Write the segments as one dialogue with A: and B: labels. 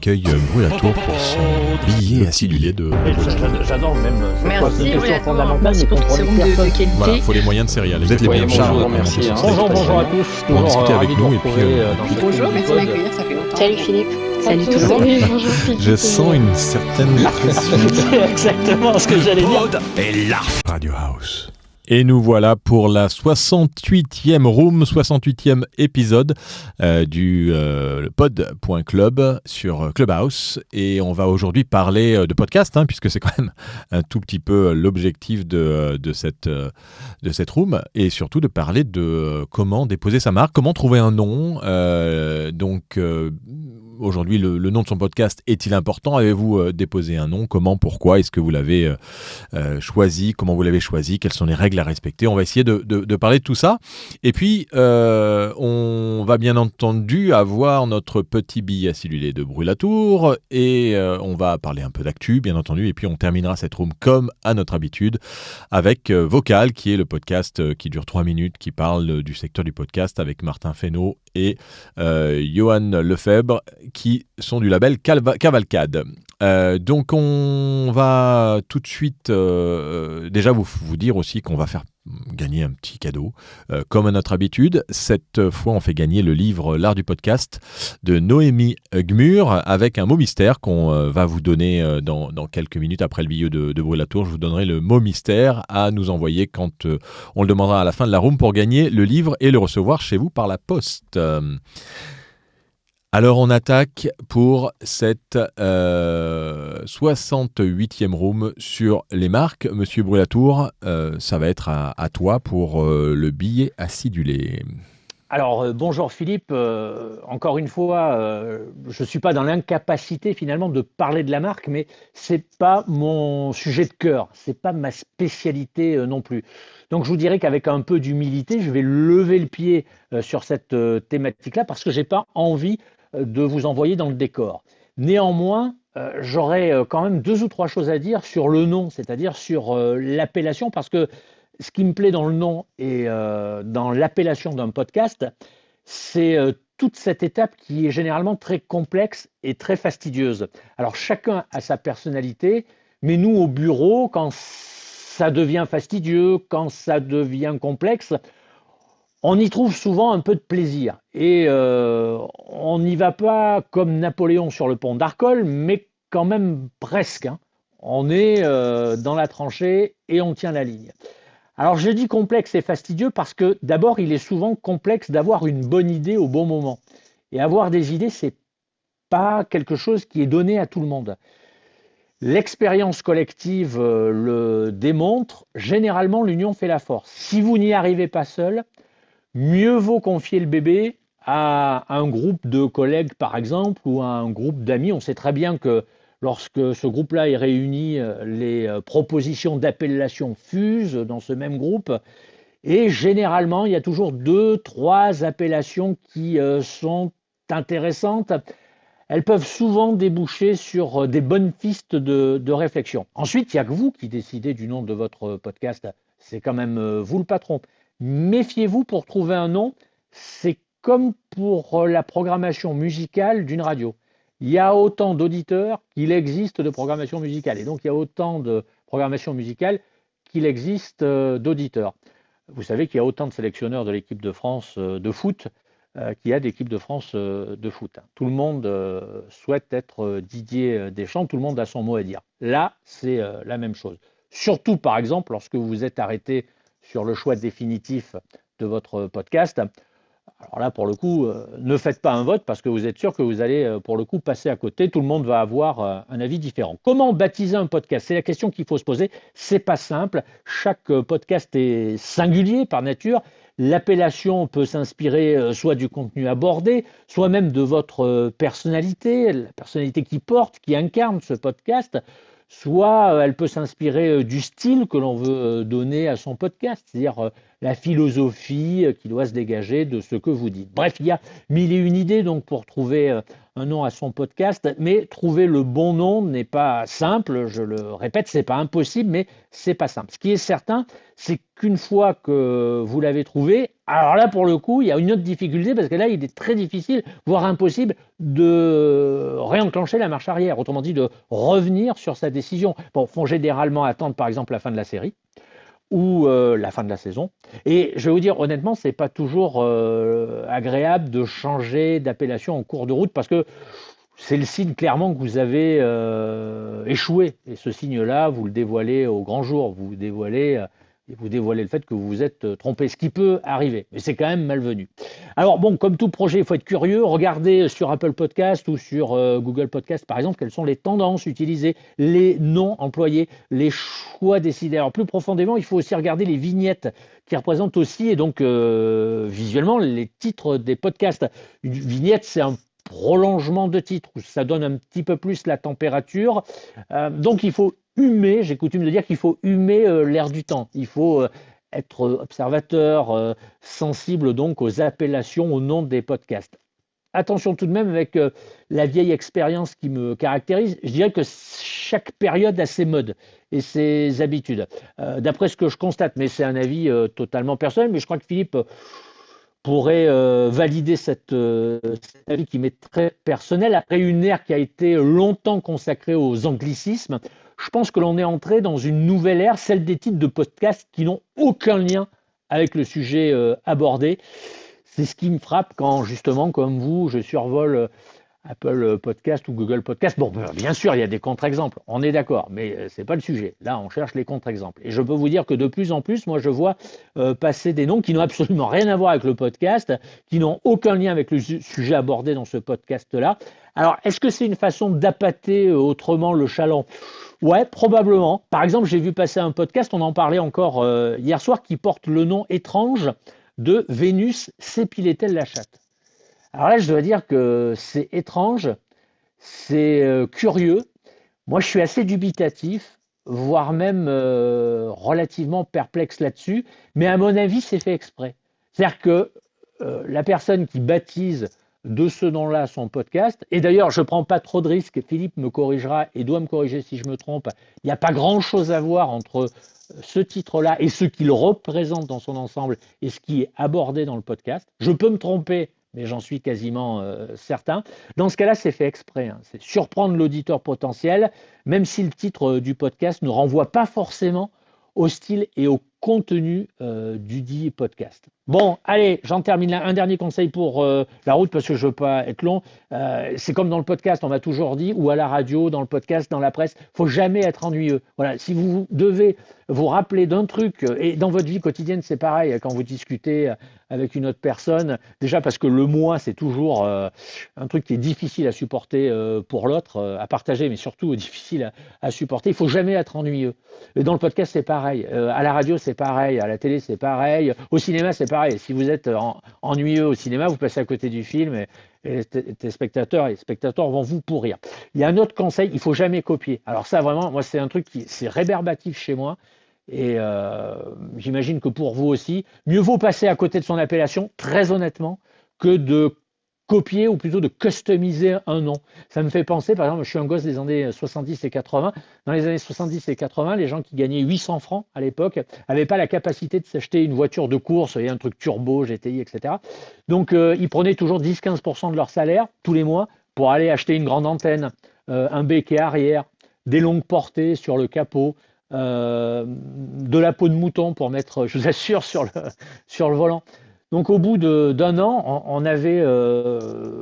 A: accueille Brûlatour pour son billet acidulé de...
B: J'adore même.
C: Merci Brûlatour. Merci pour ce room de qualité.
A: Voilà, faut les moyens de céréales. Vous êtes les bienvenus.
B: Bonjour, merci. Bonjour à tous.
A: Pour discuter avec nous et puis...
C: Bonjour, merci de m'accueillir, ça fait longtemps. Salut Philippe. Salut tout le monde.
D: Bonjour Philippe.
A: Je sens une certaine pression.
B: C'est exactement ce que j'allais dire.
A: Et là, Radio House. Et nous voilà pour la 68e room, 68e épisode du pod.club sur Clubhouse. Et on va aujourd'hui parler de podcast, puisque c'est quand même un tout petit peu l'objectif de cette room. Et surtout de parler de comment déposer sa marque, comment trouver un nom. Aujourd'hui, le nom de son podcast est-il important ? Avez-vous déposé un nom ? Comment ? Pourquoi ? Est-ce que vous l'avez choisi ? Comment vous l'avez choisi ? Quelles sont les règles à respecter ? On va essayer de parler de tout ça. Et puis, on va bien entendu avoir notre petit billet acidulé de Brûlatour et on va parler un peu d'actu, bien entendu. Et puis, on terminera cette room comme à notre habitude avec Vocal, qui est le podcast qui dure 3 minutes, qui parle du secteur du podcast avec Martin Fesneau et Johan Lefebvre, qui sont du label Cavalcade. Donc on va tout de suite déjà vous dire aussi qu'on va faire gagner un petit cadeau. Comme à notre habitude, cette fois on fait gagner le livre L'art du podcast de Noémie Gmur avec un mot mystère qu'on va vous donner dans quelques minutes après le billet de Brûlatour. Je vous donnerai le mot mystère à nous envoyer quand on le demandera à la fin de la room pour gagner le livre et le recevoir chez vous par la poste. Alors on attaque pour cette 68e room sur les marques. Monsieur Brûlatour, ça va être à toi pour le billet acidulé.
B: Alors, bonjour Philippe. Encore une fois, je ne suis pas dans l'incapacité finalement de parler de la marque, mais ce n'est pas mon sujet de cœur, ce n'est pas ma spécialité non plus. Donc, je vous dirais qu'avec un peu d'humilité, je vais lever le pied sur cette thématique-là parce que je n'ai pas envie de vous envoyer dans le décor. Néanmoins, j'aurais quand même 2 ou 3 choses à dire sur le nom, c'est-à-dire sur l'appellation, parce que ce qui me plaît dans le nom et dans l'appellation d'un podcast, c'est toute cette étape qui est généralement très complexe et très fastidieuse. Alors chacun a sa personnalité, mais nous au bureau, quand ça devient fastidieux, quand ça devient complexe, on y trouve souvent un peu de plaisir et on n'y va pas comme Napoléon sur le pont d'Arcole, mais quand même presque. On est dans la tranchée et on tient la ligne. Alors je dis complexe et fastidieux parce que d'abord il est souvent complexe d'avoir une bonne idée au bon moment. Et avoir des idées, c'est pas quelque chose qui est donné à tout le monde. L'expérience collective le démontre, généralement l'union fait la force. Si vous n'y arrivez pas seul, mieux vaut confier le bébé à un groupe de collègues, par exemple, ou à un groupe d'amis. On sait très bien que lorsque ce groupe-là est réuni, les propositions d'appellation fusent dans ce même groupe. Et généralement, il y a toujours 2, 3 appellations qui sont intéressantes. Elles peuvent souvent déboucher sur des bonnes pistes de réflexion. Ensuite, il n'y a que vous qui décidez du nom de votre podcast. C'est quand même vous le patron. Méfiez-vous pour trouver un nom, c'est comme pour la programmation musicale d'une radio. Il y a autant d'auditeurs qu'il existe de programmation musicale. Et donc, il y a autant de programmation musicale qu'il existe d'auditeurs. Vous savez qu'il y a autant de sélectionneurs de l'équipe de France de foot qu'il y a d'équipe de France de foot. Tout le monde souhaite être Didier Deschamps, tout le monde a son mot à dire. Là, c'est la même chose. Surtout, par exemple, lorsque vous vous êtes arrêté sur le choix définitif de votre podcast. Alors là, pour le coup, ne faites pas un vote parce que vous êtes sûr que vous allez, pour le coup, passer à côté. Tout le monde va avoir un avis différent. Comment baptiser un podcast ? C'est la question qu'il faut se poser. C'est pas simple. Chaque podcast est singulier par nature. L'appellation peut s'inspirer soit du contenu abordé, soit même de votre personnalité, la personnalité qui porte, qui incarne ce podcast. Soit elle peut s'inspirer du style que l'on veut donner à son podcast, c'est-à-dire la philosophie qui doit se dégager de ce que vous dites. Bref, il y a 1001 idées donc pour trouver un nom à son podcast, mais trouver le bon nom n'est pas simple, je le répète, c'est pas impossible, mais c'est pas simple. Ce qui est certain, c'est qu'une fois que vous l'avez trouvé, Alors là, pour le coup, il y a une autre difficulté parce que là, il est très difficile, voire impossible, de réenclencher la marche arrière. Autrement dit, de revenir sur sa décision. Bon, faut généralement attendre, par exemple, la fin de la série ou la fin de la saison. Et je vais vous dire, honnêtement, c'est pas toujours agréable de changer d'appellation en cours de route parce que c'est le signe clairement que vous avez échoué. Et ce signe-là, vous le dévoilez au grand jour. Vous dévoilez le fait que vous vous êtes trompé, ce qui peut arriver. Mais c'est quand même malvenu. Alors bon, comme tout projet, il faut être curieux. Regardez sur Apple Podcast ou sur Google Podcast, par exemple, quelles sont les tendances utilisées, les noms employés, les choix décidés. Alors plus profondément, il faut aussi regarder les vignettes qui représentent aussi, et donc visuellement, les titres des podcasts. Une vignette, c'est un prolongement de titre, ça donne un petit peu plus la température. Donc il faut humer, j'ai coutume de dire qu'il faut humer l'air du temps. Il faut être observateur, sensible donc aux appellations, aux noms des podcasts. Attention tout de même avec la vieille expérience qui me caractérise, je dirais que chaque période a ses modes et ses habitudes. D'après ce que je constate, mais c'est un avis totalement personnel, mais je crois que Philippe pourrait valider cet avis qui m'est très personnel. Après une ère qui a été longtemps consacrée aux anglicismes, je pense que l'on est entré dans une nouvelle ère, celle des titres de podcasts qui n'ont aucun lien avec le sujet abordé. C'est ce qui me frappe quand, justement, comme vous, je survole Apple Podcast ou Google Podcast. Bon, bien sûr, il y a des contre-exemples, on est d'accord, mais ce n'est pas le sujet. Là, on cherche les contre-exemples. Et je peux vous dire que de plus en plus, moi, je vois passer des noms qui n'ont absolument rien à voir avec le podcast, qui n'ont aucun lien avec le sujet abordé dans ce podcast-là. Alors, est-ce que c'est une façon d'appâter autrement le chaland ? Ouais, probablement. Par exemple, j'ai vu passer un podcast, on en parlait encore hier soir, qui porte le nom étrange de Vénus s'épilait-elle la chatte ? Alors là, je dois dire que c'est étrange, c'est curieux. Moi, je suis assez dubitatif, voire même relativement perplexe là-dessus. Mais à mon avis, c'est fait exprès. C'est-à-dire que la personne qui baptise de ce nom-là son podcast, et d'ailleurs, je ne prends pas trop de risques, Philippe me corrigera et doit me corriger si je me trompe, il n'y a pas grand-chose à voir entre ce titre-là et ce qu'il représente dans son ensemble et ce qui est abordé dans le podcast. Je peux me tromper, mais j'en suis quasiment certain. Dans ce cas-là, c'est fait exprès. C'est surprendre l'auditeur potentiel, même si le titre du podcast ne renvoie pas forcément au style et au contenu du dit podcast. Bon, allez, j'en termine là. Un dernier conseil pour la route, parce que je ne veux pas être long. C'est comme dans le podcast, on m'a toujours dit, ou à la radio, dans le podcast, dans la presse, il ne faut jamais être ennuyeux. Voilà, si vous devez vous rappeler d'un truc, et dans votre vie quotidienne, c'est pareil, quand vous discutez avec une autre personne, déjà parce que le moi, c'est toujours un truc qui est difficile à supporter pour l'autre, à partager, mais surtout difficile à supporter. Il ne faut jamais être ennuyeux. Et dans le podcast, c'est pareil. À la radio, c'est pareil. À la télé, c'est pareil. Au cinéma, c'est pareil. Si vous êtes ennuyeux au cinéma, vous passez à côté du film et les spectateurs vont vous pourrir. Il y a un autre conseil, il ne faut jamais copier. Alors ça, vraiment, moi, c'est un truc c'est rébarbatif chez moi. Et j'imagine que pour vous aussi, mieux vaut passer à côté de son appellation, très honnêtement, que de copier ou plutôt de customiser un nom. Ça me fait penser, par exemple, je suis un gosse des années 70 et 80. Dans les années 70 et 80, les gens qui gagnaient 800 francs à l'époque n'avaient pas la capacité de s'acheter une voiture de course et un truc turbo, GTI, etc. Donc, ils prenaient toujours 10-15% de leur salaire tous les mois pour aller acheter une grande antenne, un béquet arrière, des longues portées sur le capot, de la peau de mouton pour mettre, je vous assure, sur le volant. Donc au bout d'un an, on avait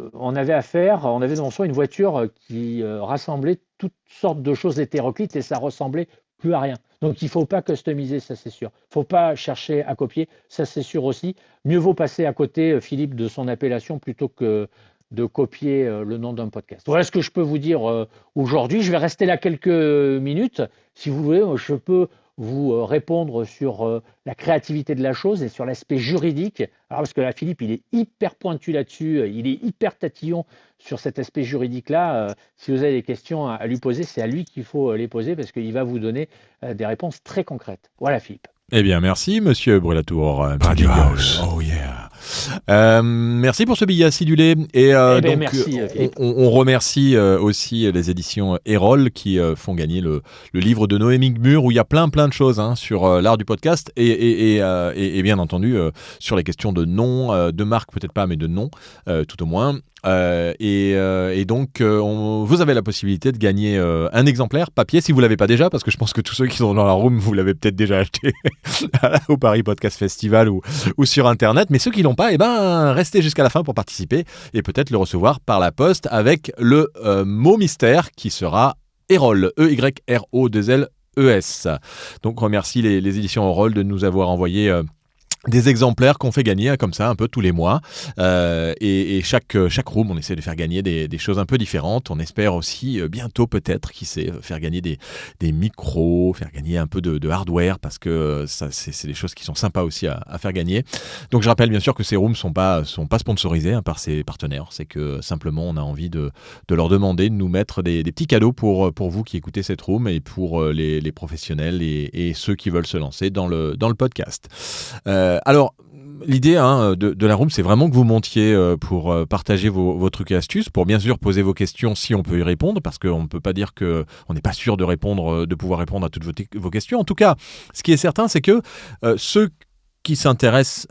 B: devant soi une voiture qui rassemblait toutes sortes de choses hétéroclites et ça ressemblait plus à rien. Donc il ne faut pas customiser, ça c'est sûr. Il ne faut pas chercher à copier, ça c'est sûr aussi. Mieux vaut passer à côté, Philippe, de son appellation plutôt que de copier le nom d'un podcast. Voilà ce que je peux vous dire aujourd'hui. Je vais rester là quelques minutes. Si vous voulez, je peux vous répondre sur la créativité de la chose et sur l'aspect juridique. Alors parce que là, Philippe, il est hyper pointu là-dessus, il est hyper tatillon sur cet aspect juridique-là. Si vous avez des questions à lui poser, c'est à lui qu'il faut les poser parce qu'il va vous donner des réponses très concrètes. Voilà, Philippe.
A: Eh bien, merci, monsieur Brulatour.
D: Radio House. Oh yeah.
A: Merci pour ce billet acidulé. Et donc,
B: merci, Philippe.
A: on remercie aussi les éditions Erol qui font gagner le livre de Noémie Gmur où il y a plein de choses sur l'art du podcast et bien entendu sur les questions de nom, de marque peut-être pas, mais de nom tout au moins. Et donc, vous avez la possibilité de gagner un exemplaire papier si vous l'avez pas déjà, parce que je pense que tous ceux qui sont dans la room, vous l'avez peut-être déjà acheté au Paris Podcast Festival ou sur Internet. Mais ceux qui l'ont pas, restez jusqu'à la fin pour participer et peut-être le recevoir par la poste avec le mot mystère qui sera Erol, EYRO2LES. Donc, remercie les éditions Erol de nous avoir envoyé des exemplaires qu'on fait gagner comme ça un peu tous les mois et chaque room on essaie de faire gagner des choses un peu différentes. On espère aussi bientôt peut-être qui sait faire gagner des micros, faire gagner un peu de hardware parce que ça c'est des choses qui sont sympas aussi à faire gagner. Donc je rappelle bien sûr que ces rooms sont pas sponsorisés par ces partenaires, c'est que simplement on a envie de leur demander de nous mettre des petits cadeaux pour vous qui écoutez cette room et pour les professionnels et ceux qui veulent se lancer dans le podcast. Alors, l'idée de la room, c'est vraiment que vous montiez pour partager vos trucs et astuces, pour bien sûr poser vos questions si on peut y répondre, parce qu'on ne peut pas dire qu'on n'est pas sûr de pouvoir répondre à toutes vos questions. En tout cas, ce qui est certain, c'est que ceux qui s'intéressent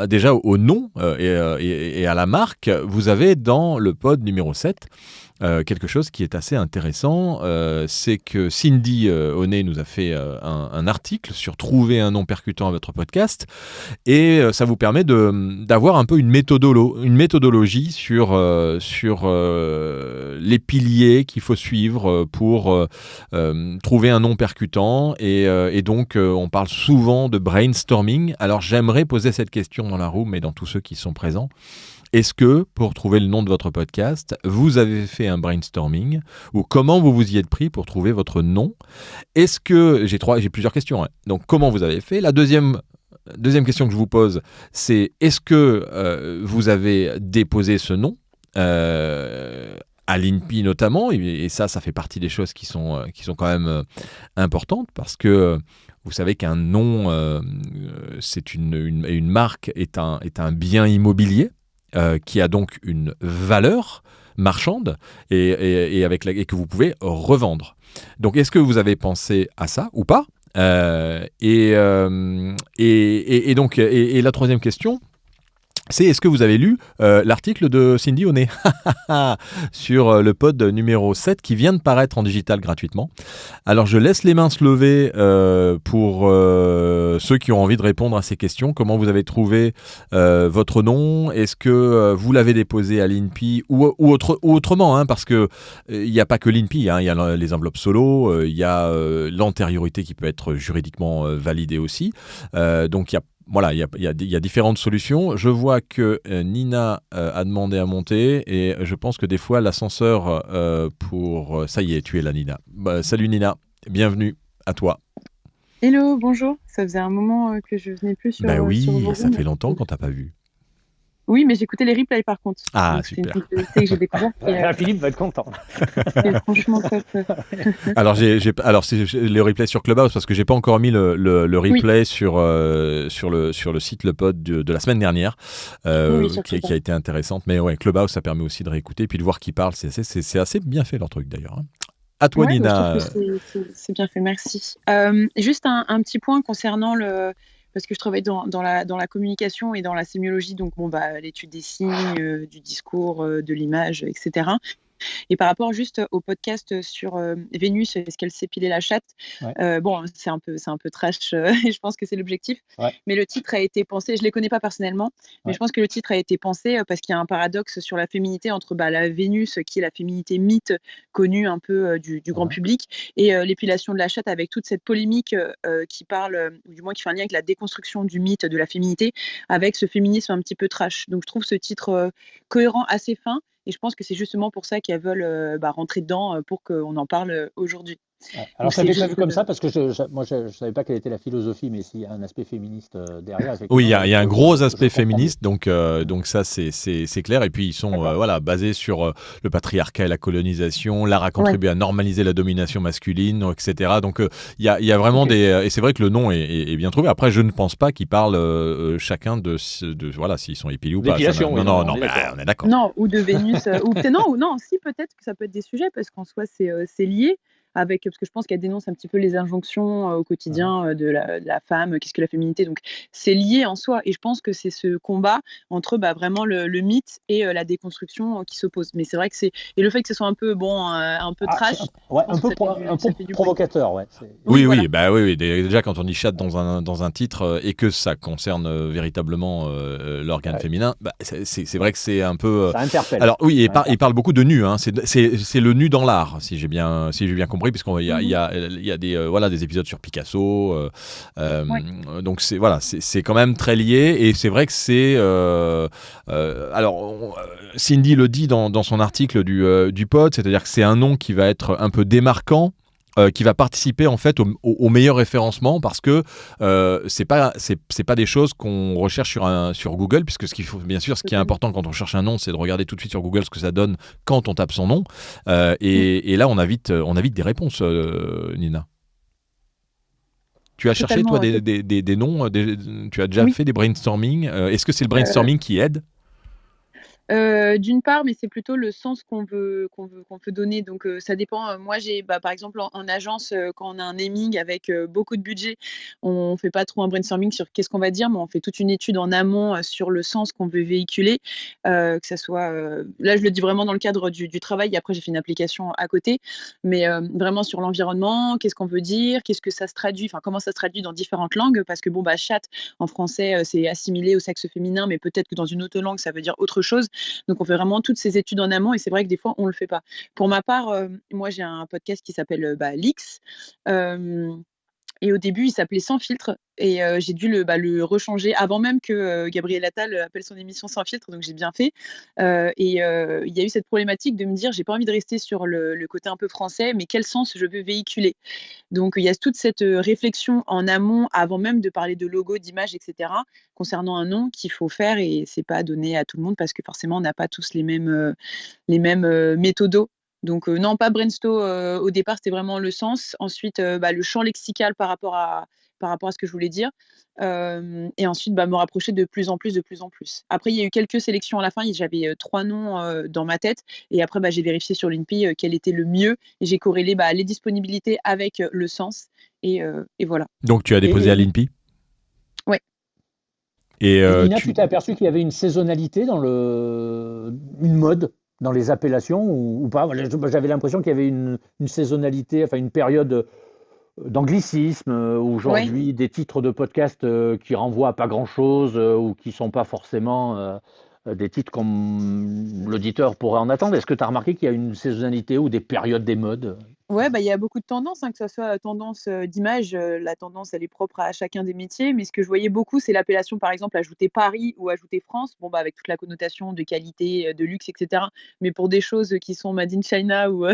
A: déjà au nom et à la marque, vous avez dans le pod numéro 7 quelque chose qui est assez intéressant, c'est que Cindy Honnet nous a fait un article sur trouver un nom percutant à votre podcast et ça vous permet d'avoir un peu une méthodologie sur les piliers qu'il faut suivre pour trouver un nom percutant et donc on parle souvent de brainstorming. Alors j'aimerais poser cette question dans la room et dans tous ceux qui sont présents. Est-ce que, pour trouver le nom de votre podcast, vous avez fait un brainstorming ou comment vous vous y êtes pris pour trouver votre nom? Est-ce que... J'ai plusieurs questions. Donc, comment vous avez fait? La deuxième question que je vous pose, c'est est-ce que vous avez déposé ce nom à l'INPI notamment, et ça fait partie des choses qui sont quand même importantes parce que... Vous savez qu'un nom, c'est une marque est un bien immobilier. Qui a donc une valeur marchande et que vous pouvez revendre. Donc, est-ce que vous avez pensé à ça ou pas? Et donc, la troisième question, c'est est-ce que vous avez lu l'article de Cindy Honnet sur le pod numéro 7 qui vient de paraître en digital gratuitement. Alors je laisse les mains se lever pour ceux qui ont envie de répondre à ces questions. Comment vous avez trouvé votre nom? Est-ce que vous l'avez déposé à l'INPI ou autrement parce que il n'y a pas que l'INPI, il y a les enveloppes solo, il y a l'antériorité qui peut être juridiquement validée aussi. Donc il y a différentes solutions. Je vois que Nina a demandé à monter et je pense que des fois l'ascenseur Ça y est, tu es là Nina. Salut Nina, bienvenue à toi.
D: Hello, bonjour. Ça faisait un moment que je venais plus sur
A: oui,
D: sur
A: ça fait longtemps qu'on t'a pas vu.
D: Oui, mais j'éctais les replays par contre.
A: Ah,
D: donc,
A: super.
D: C'est une fonctionnalité que j'ai découverte.
B: Philippe va être content.
D: C'est franchement top.
A: Alors, c'est le replay sur Clubhouse parce que j'ai pas encore mis le replay sur le site Le Pod de la semaine dernière qui a été intéressante. Mais ouais, Clubhouse, ça permet aussi de réécouter et puis de voir qui parle. C'est assez bien fait leur truc d'ailleurs. À toi, Nina.
D: Je trouve que c'est bien fait, merci. Juste un petit point concernant parce que je travaille dans la communication et dans la sémiologie, donc l'étude des signes, du discours, de l'image, etc. Et par rapport juste au podcast sur Vénus, est-ce qu'elle s'est pilée la chatte? C'est un peu trash et je pense que c'est l'objectif.
B: Ouais.
D: Mais le titre a été pensé, je les connais pas personnellement, mais je pense que le titre a été pensé parce qu'il y a un paradoxe sur la féminité entre la Vénus, qui est la féminité mythe connue un peu du grand public, et l'épilation de la chatte avec toute cette polémique qui parle, ou du moins qui fait un lien avec la déconstruction du mythe de la féminité, avec ce féminisme un petit peu trash. Donc je trouve ce titre cohérent, assez fin. Et je pense que c'est justement pour ça qu'elles veulent rentrer dedans pour qu'on en parle aujourd'hui.
B: Alors,
D: Donc
B: ça
D: c'est
B: m'est pas
D: juste
B: vu comme ça parce que moi, je savais pas quelle était la philosophie, mais s'il y a un aspect féministe derrière,
A: Oui,
B: effectivement,
A: il y a un gros
B: je
A: aspect
B: comprends mieux.
A: féministe, donc ça c'est clair. Et puis ils sont
B: D'accord.
A: voilà basés sur le patriarcat et la colonisation. L'art a
D: ouais.
A: contribué à normaliser la domination masculine, etc. Donc il y a vraiment
B: Ok.
A: des et c'est vrai que le nom est bien trouvé. Après, je ne pense pas qu'ils parlent chacun de voilà s'ils sont épilés ou pas.
B: D'épilation,
A: Non
B: oui, non,
A: non
B: mais on
A: non,
B: est
A: mais
B: d'accord.
A: on est d'accord.
D: Non, ou de Vénus, ou peut-être non, ou non, si peut-être que ça peut être des sujets parce qu'en soi c'est lié avec parce que je pense qu'elle dénonce un petit peu les injonctions au
B: Mhm.
D: quotidien de la femme, qu'est-ce que la féminité, donc c'est lié en soi et je pense que c'est ce combat entre vraiment le mythe et la déconstruction qui s'opposent. Mais c'est vrai que c'est et le fait que ce soit un peu bon, un peu
B: Ah,
D: trash, je
B: ouais,
D: pense que
B: un peu
D: ça fait du bruit.
B: provocateur, ouais.
D: Oui, voilà.
A: Bah oui, déjà quand on dit chatte dans un titre et que ça concerne véritablement l'organe
B: Ouais,
A: féminin, bah, c'est vrai que c'est un peu.
B: ça interpelle.
A: Alors oui,
B: Ça
A: il parle
B: interpelle.
A: beaucoup de nu, hein. C'est le nu dans l'art, si j'ai bien compris, puisqu'il y a,
D: Mhm.
A: il y a des, voilà, des épisodes sur Picasso.
D: Ouais.
A: Donc c'est quand même très lié et c'est vrai que c'est. Alors, Cindy le dit dans son article du Pod, c'est-à-dire que c'est un nom qui va être un peu démarquant qui va participer en fait au meilleur référencement parce que c'est pas des choses qu'on recherche sur Google puisque bien sûr ce qui est
D: Totalement.
A: important quand on cherche un nom c'est de regarder tout de suite sur Google ce que ça donne quand on tape son nom
D: Mm.
A: et là on a vite des réponses Nina. Tu as cherché toi
D: Totalement.
A: des noms tu as déjà
D: Oui.
A: fait des brainstorming est-ce que c'est le
D: Euh,
A: brainstorming qui aide?
D: D'une part, mais c'est plutôt le sens qu'on veut donner. Donc, ça dépend. Moi, par exemple, en agence, quand on a un naming avec beaucoup de budget, on fait pas trop un brainstorming sur qu'est-ce qu'on va dire, mais on fait toute une étude en amont sur le sens qu'on veut véhiculer, que ça soit. Là, je le dis vraiment dans le cadre du travail. Et après, j'ai fait une application à côté, mais vraiment sur l'environnement, qu'est-ce qu'on veut dire, qu'est-ce que ça se traduit, enfin comment ça se traduit dans différentes langues, parce que bon, chatte en français, c'est assimilé au sexe féminin, mais peut-être que dans une autre langue, ça veut dire autre chose. Donc, on fait vraiment toutes ces études en amont et c'est vrai que des fois, on ne le fait pas. Pour ma part, moi, j'ai un podcast qui s'appelle Lix. Et au début, il s'appelait Sans filtre. Et j'ai dû le rechanger avant même que Gabriel Attal appelle son émission Sans filtre. Donc, j'ai bien fait. Il y a eu cette problématique de me dire, j'ai pas envie de rester sur le côté un peu français, mais quel sens je veux véhiculer. Donc, il y a toute cette réflexion en amont, avant même de parler de logo, d'image, etc., concernant un nom qu'il faut faire et c'est pas donné à tout le monde parce que forcément, on n'a pas tous les mêmes méthodos. Donc, non, pas brainstorm au départ, c'était vraiment le sens. Ensuite, le champ lexical par rapport à ce que je voulais dire. Et ensuite, me rapprocher de plus en plus, de plus en plus. Après, il y a eu quelques sélections à la fin. J'avais 3 noms dans ma tête. Et après, j'ai vérifié sur l'INPI quel était le mieux. Et j'ai corrélé les disponibilités avec le sens. Et voilà.
A: Donc tu as déposé à
B: Et,
A: l'INPI
D: Ouais.
A: et
B: et Nina, tu t'es aperçu qu'il y avait une saisonnalité une mode dans les appellations ou pas? Voilà, j'avais l'impression qu'il y avait une saisonnalité, enfin une période d'anglicisme,
D: Ouais.
B: aujourd'hui des titres de podcasts qui renvoient à pas grand-chose ou qui sont pas forcément des titres comme l'auditeur pourrait en attendre. Est-ce que tu as remarqué qu'il y a une saisonnalité ou des périodes des modes?
D: Ouais, il y a beaucoup de tendances, que ça soit tendance d'image, la tendance, elle est propre à chacun des métiers. Mais ce que je voyais beaucoup, c'est l'appellation, par exemple, ajouter Paris ou ajouter France. Bon, avec toute la connotation de qualité, de luxe, etc. Mais pour des choses qui sont made in China ou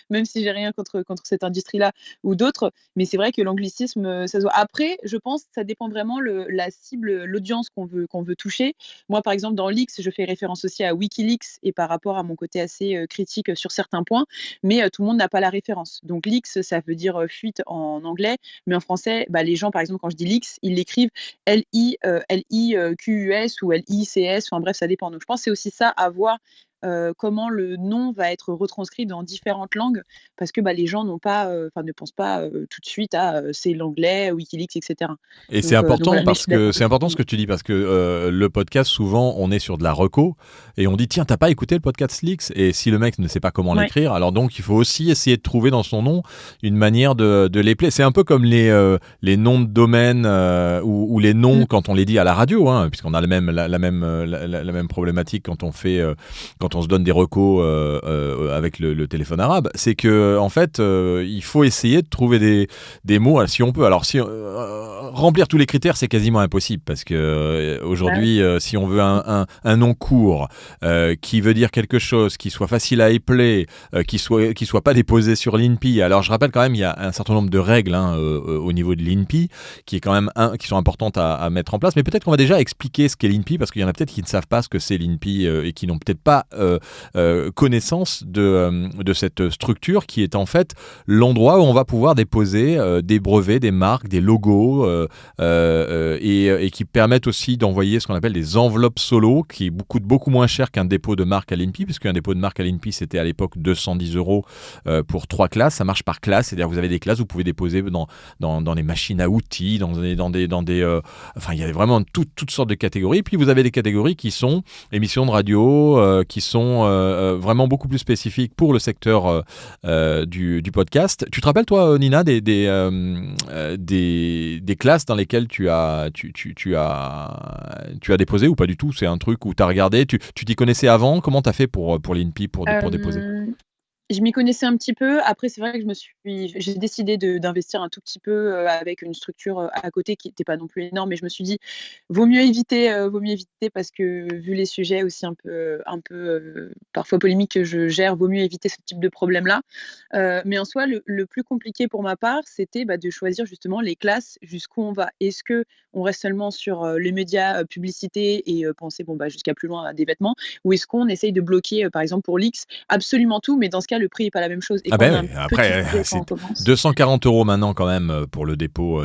D: même si j'ai rien contre cette industrie-là ou d'autres. Mais c'est vrai que l'anglicisme, ça se voit. Après, je pense que ça dépend vraiment la cible, l'audience qu'on veut toucher. Moi, par exemple, dans Leaks, je fais référence aussi à Wikileaks et par rapport à mon côté assez critique sur certains points mais tout le monde n'a pas la référence. Donc leaks, ça veut dire fuite en anglais, mais en français, les gens, par exemple, quand je dis leaks, ils l'écrivent L-I-Q-U-S ou L-I-C-S, enfin bref, ça dépend. Donc je pense que c'est aussi ça à voir comment le nom va être retranscrit dans différentes langues, parce que les gens ne pensent pas tout de suite à c'est l'anglais, Wikileaks, etc.
A: Et c'est
D: Donc
A: important
D: voilà, mais je
A: parce
D: suis
A: que
D: d'accord.
A: c'est important ce que tu dis parce que le podcast souvent on est sur de la reco et on dit tiens t'as pas écouté le podcast Leaks et si le mec ne sait pas comment
D: Ouais.
A: l'écrire alors donc il faut aussi essayer de trouver dans son nom une manière de les plaire. C'est un peu comme les noms de domaine ou les noms
D: Mm.
A: quand on les dit à la radio hein, puisqu'on a la même problématique quand quand on se donne des recos avec le téléphone arabe, c'est que en fait, il faut essayer de trouver des mots, si on peut. Alors, remplir tous les critères, c'est quasiment impossible parce que aujourd'hui, si on veut un nom court qui veut dire quelque chose, qui soit facile à épeler, qui soit pas déposé sur l'INPI. Alors, je rappelle quand même, il y a un certain nombre de règles au niveau de l'INPI qui sont importantes à mettre en place. Mais peut-être qu'on va déjà expliquer ce qu'est l'INPI parce qu'il y en a peut-être qui ne savent pas ce que c'est l'INPI et qui n'ont peut-être pas connaissance de cette structure qui est en fait l'endroit où on va pouvoir déposer des brevets, des marques, des logos et qui permettent aussi d'envoyer ce qu'on appelle des enveloppes solo qui coûtent beaucoup moins cher qu'un dépôt de marque à l'INPI puisqu'un dépôt de marque à l'INPI c'était à l'époque 210 € pour 3 classes. Ça marche par classe, c'est-à-dire vous avez des classes, vous pouvez déposer dans des machines à outils, enfin il y a vraiment toutes sortes de catégories. Puis vous avez des catégories qui sont émissions de radio, qui sont vraiment beaucoup plus spécifiques pour le secteur du podcast. Tu te rappelles toi, Nina, des classes dans lesquelles tu as déposé ou pas du tout? C'est un truc où tu as regardé, tu t'y connaissais avant? Comment tu as fait pour l'INPI pour déposer?
D: Je m'y connaissais un petit peu. Après, c'est vrai que j'ai décidé d'investir un tout petit peu avec une structure à côté qui n'était pas non plus énorme. Mais je me suis dit, vaut mieux éviter parce que vu les sujets aussi un peu parfois polémiques que je gère, vaut mieux éviter ce type de problème-là. Mais en soi, le plus compliqué pour ma part, c'était de choisir justement les classes jusqu'où on va. Est-ce que on reste seulement sur les médias, publicité et penser jusqu'à plus loin à des vêtements, ou est-ce qu'on essaye de bloquer, par exemple pour l'X, absolument tout, mais dans ce cas le prix n'est pas la même chose. Et
A: après, c'est 240 € maintenant quand même pour le dépôt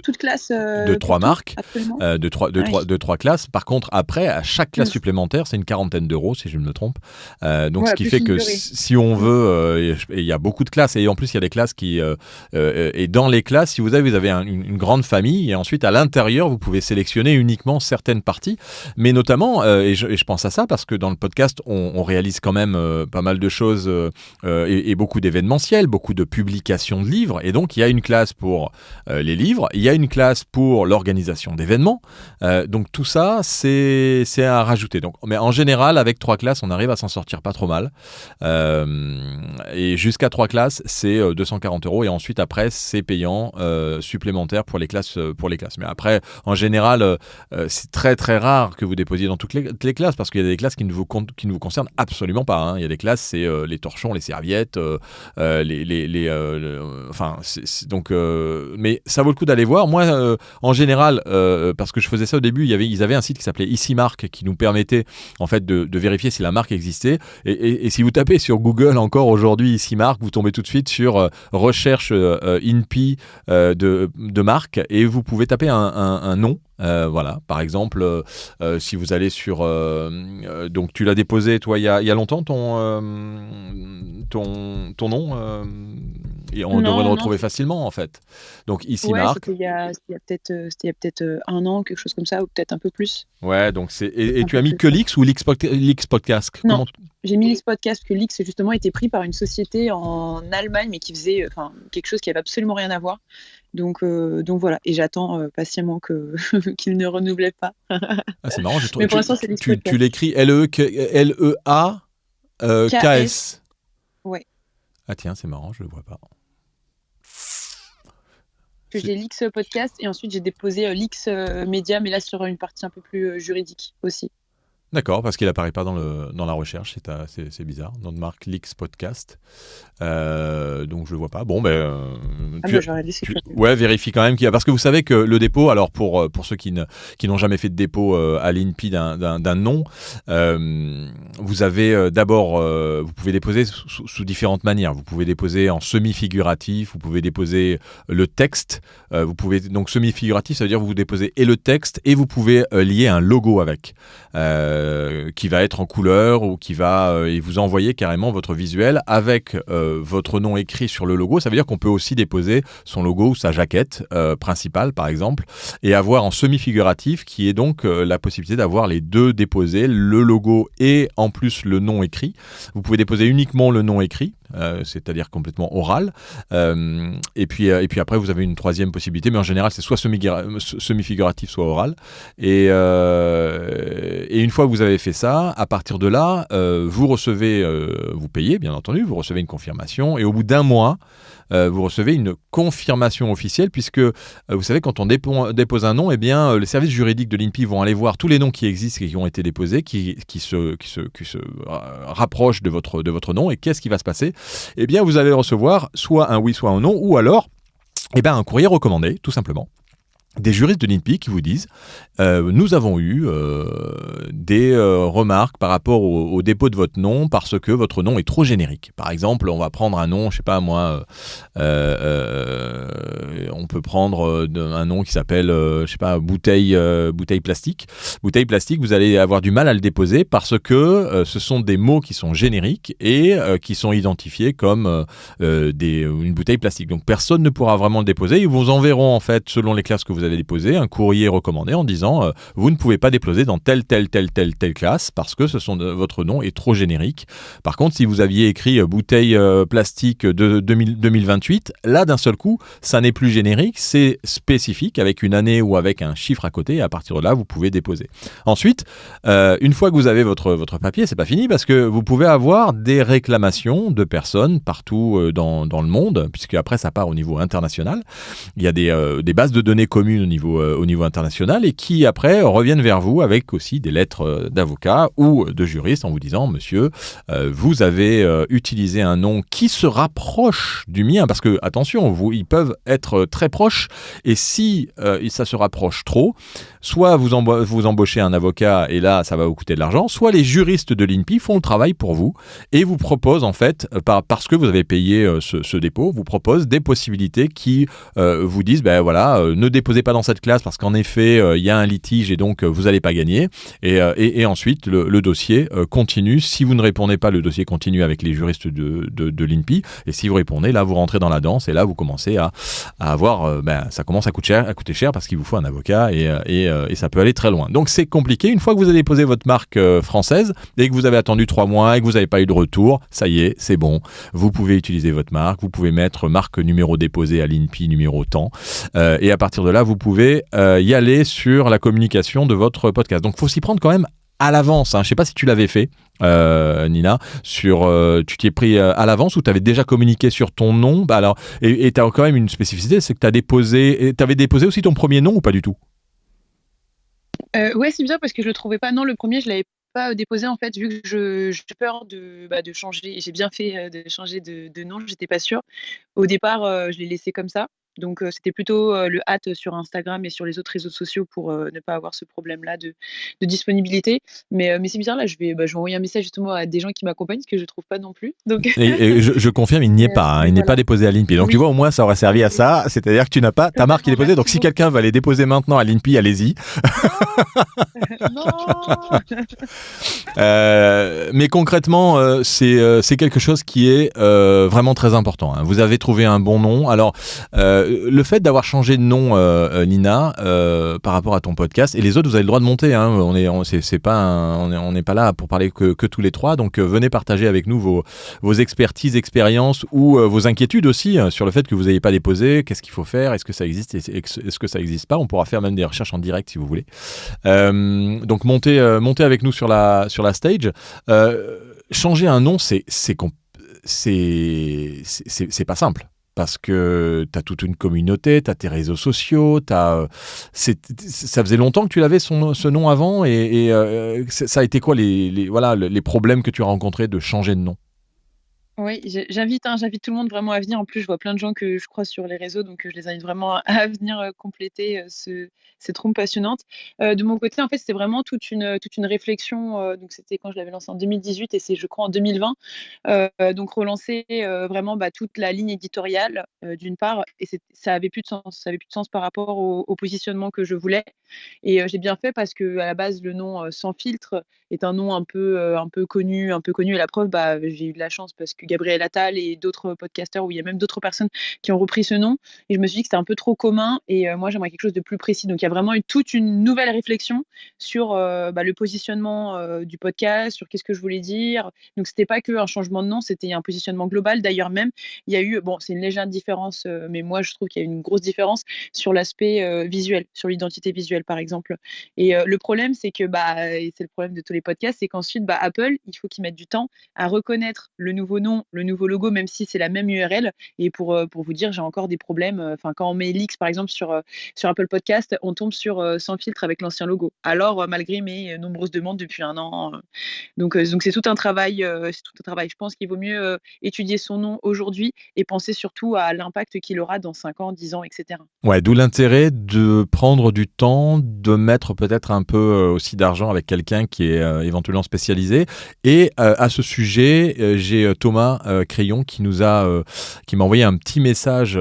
D: toute classe
A: de 3 marques, de 3 classes. Par contre, après, à chaque classe supplémentaire, c'est une quarantaine d'euros, si je ne me trompe. Donc, ce qui fait que si on veut, il y a beaucoup de classes, et en plus, il y a des classes qui... et dans les classes, si vous avez une grande famille, et ensuite, à l'intérieur, vous pouvez sélectionner uniquement certaines parties, mais notamment, et je pense à ça, parce que dans le podcast, on réalise quand même pas mal de choses et beaucoup d'événementiels, beaucoup de publications de livres. Et donc, il y a une classe pour les livres, il y a une classe pour l'organisation d'événements. Donc, tout ça, c'est à rajouter. Donc, mais en général, avec 3 classes, on arrive à s'en sortir pas trop mal. Et jusqu'à 3 classes, c'est 240 €. Et ensuite, après, c'est payant supplémentaire pour les classes. Mais après, en général, c'est très, très rare que vous déposiez dans toutes les classes parce qu'il y a des classes qui ne vous concernent absolument pas. Hein. Il y a des classes, c'est les torchons, les serviettes, mais ça vaut le coup d'aller voir. Moi, en général, parce que je faisais ça au début, ils avaient un site qui s'appelait Ici Marque qui nous permettait en fait de vérifier si la marque existait. Et si vous tapez sur Google encore aujourd'hui Ici Marque, vous tombez tout de suite sur recherche INPI de marque et vous pouvez taper un nom. Voilà, par exemple, si vous allez sur... donc tu l'as déposé, toi, il y a longtemps, ton nom et on devrait le retrouver facilement, en fait. Donc, Ici Marque.
D: C'était il y a peut-être 1 an, quelque chose comme ça, ou peut-être un peu plus.
A: Ouais, donc et tu as mis que l'X ou l'X Podcast?
D: Non, j'ai mis l'X Podcast, que l'X, justement, a été pris par une société en Allemagne, mais qui faisait quelque chose qui n'avait absolument rien à voir. Donc voilà, et j'attends patiemment qu'il ne renouvelle pas.
A: C'est marrant,
D: mais pour l'instant, c'est l'X Podcast.
A: Tu l'écris Leakas.
D: Ouais.
A: Ah tiens, c'est marrant, je le vois pas.
D: J'ai l'X Podcast et ensuite j'ai déposé l'X Média, mais là sur une partie un peu plus juridique aussi.
A: D'accord, parce qu'il apparaît pas dans la recherche, c'est bizarre. Notre marque l'X Podcast, donc je le vois pas. Bon, vérifie quand même qu'il y a, parce que vous savez que le dépôt, alors pour ceux qui n'ont jamais fait de dépôt à l'INPI d'un nom, vous avez d'abord, vous pouvez déposer sous différentes manières. Vous pouvez déposer en semi-figuratif, vous pouvez déposer le texte. Vous pouvez donc semi-figuratif, ça veut dire que vous déposez et le texte et vous pouvez lier un logo avec. Qui va être en couleur ou qui va et vous envoyer carrément votre visuel avec votre nom écrit sur le logo. Ça veut dire qu'on peut aussi déposer son logo ou sa jaquette principale par exemple et avoir en semi-figuratif qui est donc la possibilité d'avoir les deux déposés, le logo et en plus le nom écrit. Vous pouvez déposer uniquement le nom écrit c'est-à-dire complètement oral. Et puis après, vous avez une troisième possibilité, mais en général, c'est soit semi-figuratif, soit oral. Et une fois que vous avez fait ça, à partir de là, vous recevez, vous payez, bien entendu, vous recevez une confirmation, et au bout d'un mois, vous recevez une confirmation officielle, puisque vous savez, quand on dépose un nom, eh bien, les services juridiques de l'INPI vont aller voir tous les noms qui existent et qui ont été déposés, qui se rapprochent de votre nom. Et qu'est-ce qui va se passer? Eh bien, vous allez recevoir soit un oui, soit un non, ou alors un courrier recommandé, tout simplement. Des juristes de l'INPI qui vous disent nous avons eu des remarques par rapport au dépôt de votre nom parce que votre nom est trop générique. Par exemple, on va prendre un nom, je sais pas moi, on peut prendre un nom qui s'appelle, je sais pas, bouteille plastique. Bouteille plastique, vous allez avoir du mal à le déposer parce que ce sont des mots qui sont génériques et qui sont identifiés comme une bouteille plastique. Donc personne ne pourra vraiment le déposer. Ils vous enverront en fait, selon les classes que vous avez déposées, un courrier recommandé en disant vous ne pouvez pas déposer dans telle classe parce que votre nom est trop générique. Par contre, si vous aviez écrit bouteille plastique de 2028, là d'un seul coup, ça n'est plus générique, c'est spécifique avec une année ou avec un chiffre à côté, et à partir de là, vous pouvez déposer. Ensuite, une fois que vous avez votre papier, c'est pas fini parce que vous pouvez avoir des réclamations de personnes partout dans le monde, puisque après ça part au niveau international. Il y a des bases de données communes au niveau international et qui après reviennent vers vous avec aussi des lettres d'avocats ou de juristes en vous disant monsieur, vous avez utilisé un nom qui se rapproche du mien, parce que attention, ils peuvent être très proches, et si ça se rapproche trop, soit vous embauchez un avocat et là ça va vous coûter de l'argent, soit les juristes de l'INPI font le travail pour vous et vous proposent en fait, parce que vous avez payé ce dépôt, vous proposent des possibilités qui vous disent ne déposez pas dans cette classe parce qu'en effet il y a un litige et donc vous n'allez pas gagner, et ensuite le dossier continue. Si vous ne répondez pas, le dossier continue avec les juristes de l'INPI, et si vous répondez, là vous rentrez dans la danse et là vous commencez à avoir ça commence à coûter cher parce qu'il vous faut un avocat et ça peut aller très loin. Donc c'est compliqué. Une fois que vous avez déposé votre marque française et que vous avez attendu 3 mois et que vous n'avez pas eu de retour, ça y est, c'est bon, vous pouvez utiliser votre marque, vous pouvez mettre marque numéro déposé à l'INPI numéro tant, et à partir de là vous pouvez y aller sur la communication de votre podcast. Donc il faut s'y prendre quand même à l'avance. Je ne sais pas si tu l'avais fait, Nina, tu t'y es pris à l'avance ou tu avais déjà communiqué sur ton nom. Et tu as quand même une spécificité, c'est que tu avais déposé aussi ton premier nom ou pas du tout?
D: Ouais, c'est bien parce que je le trouvais pas. Non, le premier, je l'avais pas déposé en fait, vu que j'ai peur de changer. J'ai bien fait de changer de nom, j'étais pas sûre. Au départ, je l'ai laissé comme ça. Donc, c'était plutôt le hâte sur Instagram et sur les autres réseaux sociaux pour ne pas avoir ce problème-là de disponibilité. Mais c'est bizarre, là, je vais envoyer un message justement à des gens qui m'accompagnent, parce que je ne trouve pas non plus. Donc...
A: Et je confirme, il n'y est pas. Il n'est pas déposé à l'INPI. Donc, tu vois, au moins, ça aurait servi à ça. C'est-à-dire que tu n'as pas ta marque qui est déposée. Donc, si quelqu'un va les déposer maintenant à l'INPI, allez-y.
D: Non.
A: Mais concrètement, c'est quelque chose qui est vraiment très important. Vous avez trouvé un bon nom. Alors, le fait d'avoir changé de nom, Nina, par rapport à ton podcast, et les autres, vous avez le droit de monter. On n'est pas là pour parler que tous les trois. Donc, venez partager avec nous vos expertises, expériences ou vos inquiétudes aussi sur le fait que vous n'ayez pas déposé. Qu'est-ce qu'il faut faire? Est-ce que ça existe? Est-ce que ça n'existe pas? On pourra faire même des recherches en direct si vous voulez. Donc, montez avec nous sur la stage. Changer un nom, c'est pas simple. Parce que tu as toute une communauté, tu as tes réseaux sociaux, ça faisait longtemps que tu l'avais ce nom avant, et ça a été quoi les problèmes que tu as rencontrés de changer de nom?
D: Oui, j'invite tout le monde vraiment à venir. En plus, je vois plein de gens que je croise sur les réseaux, donc je les invite vraiment à venir compléter cette room passionnante. De mon côté, en fait, c'était vraiment toute une réflexion. Donc, c'était quand je l'avais lancé en 2018 et c'est, je crois, en 2020. Donc, relancer vraiment toute la ligne éditoriale, d'une part, et ça avait plus de sens. Ça avait plus de sens par rapport au positionnement que je voulais. Et j'ai bien fait parce que à la base, le nom Sans filtre est un nom un peu connu. Et la preuve, bah, j'ai eu de la chance parce que Gabriel Attal et d'autres podcasteurs, où il y a même d'autres personnes qui ont repris ce nom. Et je me suis dit que c'était un peu trop commun. Et moi, j'aimerais quelque chose de plus précis. Donc, il y a vraiment eu toute une nouvelle réflexion sur le positionnement du podcast, sur qu'est-ce que je voulais dire. Donc, c'était pas qu'un changement de nom, c'était un positionnement global. D'ailleurs, même, il y a eu, bon, c'est une légère différence, mais moi, je trouve qu'il y a une grosse différence sur l'aspect visuel, sur l'identité visuelle, par exemple. Et le problème, c'est que, et c'est le problème de tous les podcasts, c'est qu'ensuite, Apple, il faut qu'ils mettent du temps à reconnaître le nouveau nom, le nouveau logo, même si c'est la même URL. Et pour vous dire, j'ai encore des problèmes. Enfin, quand on met Leaks, par exemple, sur Apple Podcast, on tombe sur Sans filtre avec l'ancien logo. Alors, malgré mes nombreuses demandes depuis un an. Donc c'est tout un travail. Je pense qu'il vaut mieux étudier son nom aujourd'hui et penser surtout à l'impact qu'il aura dans 5 ans, 10 ans, etc.
A: Ouais, d'où l'intérêt de prendre du temps, de mettre peut-être un peu aussi d'argent avec quelqu'un qui est éventuellement spécialisé. Et à ce sujet, j'ai Thomas Crayon qui m'a envoyé un petit message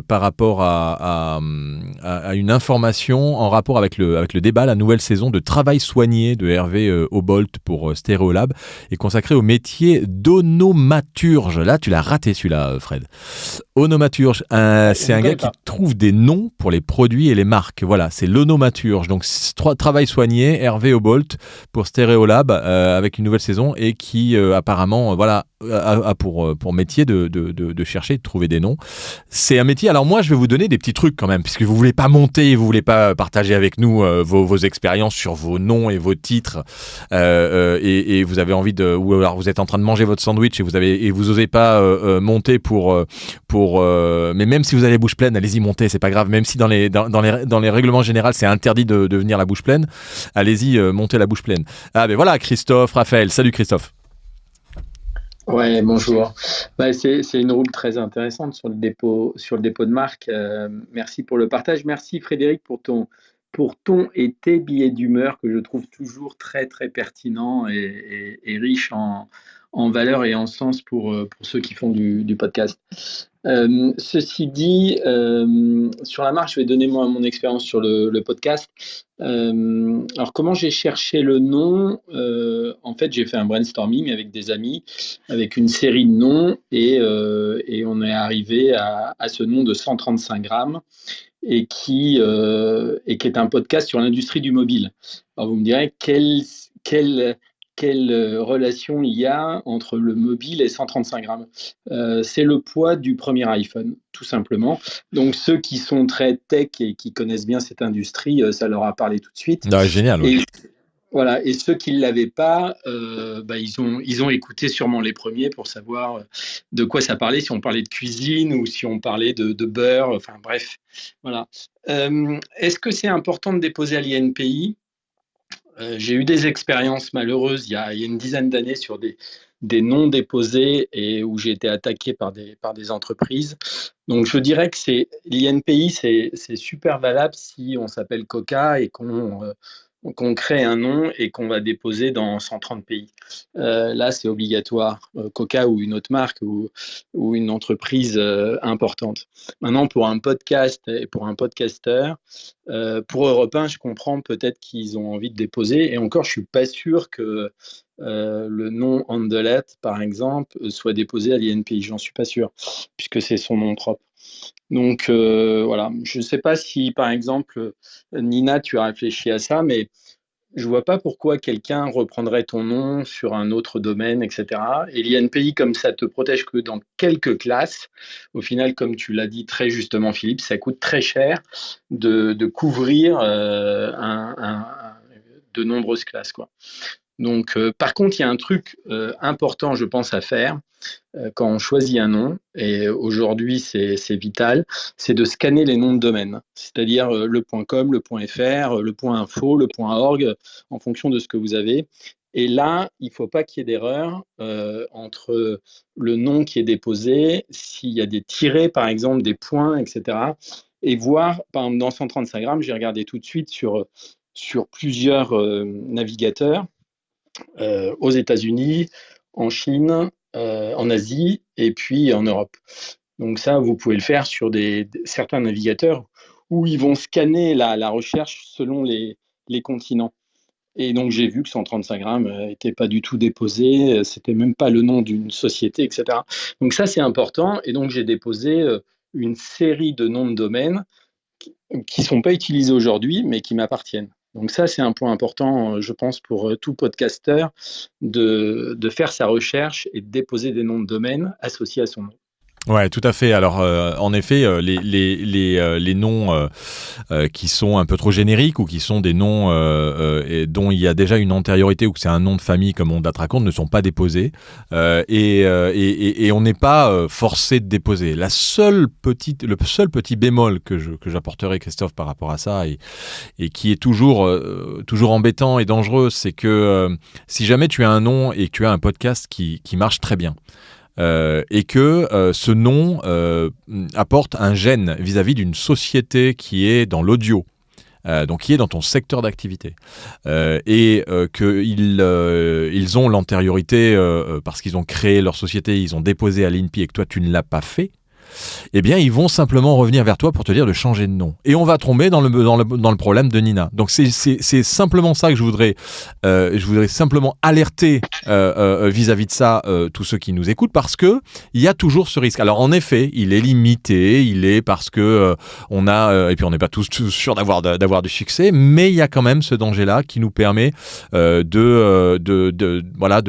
A: par rapport à une information en rapport avec le débat. La nouvelle saison de Travail soigné de Hervé Obolt pour Stéréolab est consacrée au métier d'onomaturge. Là, tu l'as raté celui-là, Fred. Onomaturge, c'est un gars qui trouve des noms pour les produits et les marques. Voilà, c'est l'onomaturge. Donc, travail soigné, Hervé Obolt pour Stéréolab avec une nouvelle saison et qui apparemment, a pour métier de chercher, de trouver des noms. C'est un métier. Alors moi, je vais vous donner des petits trucs quand même, puisque vous voulez pas monter, vous voulez pas partager avec nous vos expériences sur vos noms et vos titres, et vous avez envie ou alors vous êtes en train de manger votre sandwich et vous osez pas monter mais même si vous avez la bouche pleine, allez-y, montez, c'est pas grave. Même si dans les règlements généraux, c'est interdit de venir la bouche pleine, allez-y, montez la bouche pleine. Ah ben voilà, Christophe, Raphaël, salut Christophe.
E: Ouais, bonjour. C'est une roule très intéressante sur le dépôt de marque. Merci pour le partage. Merci Frédéric pour ton et tes billets d'humeur que je trouve toujours très très pertinents et riches en valeur et en sens pour ceux qui font du podcast. Ceci dit, sur la marque, je vais donner mon expérience sur le podcast. Alors, comment j'ai cherché le nom? En fait, j'ai fait un brainstorming avec des amis, avec une série de noms, et on est arrivé à ce nom de 135 grammes, et qui est un podcast sur l'industrie du mobile. Alors, vous me direz, quelle relation il y a entre le mobile et 135 grammes? C'est le poids du premier iPhone, tout simplement. Donc, ceux qui sont très tech et qui connaissent bien cette industrie, ça leur a parlé tout de suite.
A: Ah, génial. Oui.
E: Voilà, et ceux qui ne l'avaient pas, ils ont écouté sûrement les premiers pour savoir de quoi ça parlait, si on parlait de cuisine ou si on parlait de beurre, enfin bref. Voilà. Est-ce que c'est important de déposer à l'INPI? J'ai eu des expériences malheureuses il y a une dizaine d'années sur des noms déposés et où j'ai été attaqué par des entreprises. Donc je dirais que l'INPI, c'est super valable si on s'appelle Coca et qu'on crée un nom et qu'on va déposer dans 130 pays. Là, c'est obligatoire, Coca ou une autre marque ou une entreprise importante. Maintenant, pour un podcast et pour un podcasteur, pour Europe 1, je comprends peut-être qu'ils ont envie de déposer. Et encore, je ne suis pas sûr que le nom Andelette, par exemple, soit déposé à l'INPI. J'en suis pas sûr, puisque c'est son nom propre. Donc voilà, je ne sais pas si par exemple Nina tu as réfléchi à ça, mais je ne vois pas pourquoi quelqu'un reprendrait ton nom sur un autre domaine, etc. Et l'INPI, comme ça te protège que dans quelques classes, au final, comme tu l'as dit très justement Philippe, ça coûte très cher de couvrir de nombreuses classes, quoi. Donc, par contre, il y a un truc important, je pense, à faire quand on choisit un nom, et aujourd'hui c'est vital, c'est de scanner les noms de domaine, c'est-à-dire le .com, le .fr, le .info, le .org, en fonction de ce que vous avez. Et là, il ne faut pas qu'il y ait d'erreur entre le nom qui est déposé, s'il y a des tirets, par exemple, des points, etc. Et voir, par exemple, dans 135 grammes, j'ai regardé tout de suite sur plusieurs navigateurs, aux États-Unis, en Chine, en Asie et puis en Europe. Donc ça, vous pouvez le faire sur certains navigateurs où ils vont scanner la recherche selon les continents. Et donc, j'ai vu que 135 grammes n'était pas du tout déposé, c'était même pas le nom d'une société, etc. Donc, ça, c'est important. Et donc, j'ai déposé une série de noms de domaine qui ne sont pas utilisés aujourd'hui, mais qui m'appartiennent. Donc ça, c'est un point important, je pense, pour tout podcasteur, de faire sa recherche et de déposer des noms de domaine associés à son nom.
A: Ouais, tout à fait. Alors, en effet, les noms qui sont un peu trop génériques ou qui sont des noms dont il y a déjà une antériorité ou que c'est un nom de famille comme on date raconte ne sont pas déposés et on n'est pas forcé de déposer. Le seul petit bémol que j'apporterai, Christophe, par rapport à ça et qui est toujours embêtant et dangereux, c'est que si jamais tu as un nom et que tu as un podcast qui marche très bien, et que ce nom apporte un gène vis-à-vis d'une société qui est dans l'audio, donc qui est dans ton secteur d'activité, et qu'ils ont l'antériorité parce qu'ils ont créé leur société, ils ont déposé à l'INPI et que toi tu ne l'as pas fait, eh bien, ils vont simplement revenir vers toi pour te dire de changer de nom. Et on va tomber dans le problème de Nina. Donc, c'est simplement ça que je voudrais simplement alerter vis-à-vis de ça tous ceux qui nous écoutent, parce que il y a toujours ce risque. Alors, en effet, il est limité, parce que on a, et puis on n'est pas tous sûrs d'avoir du succès, mais il y a quand même ce danger-là qui nous permet de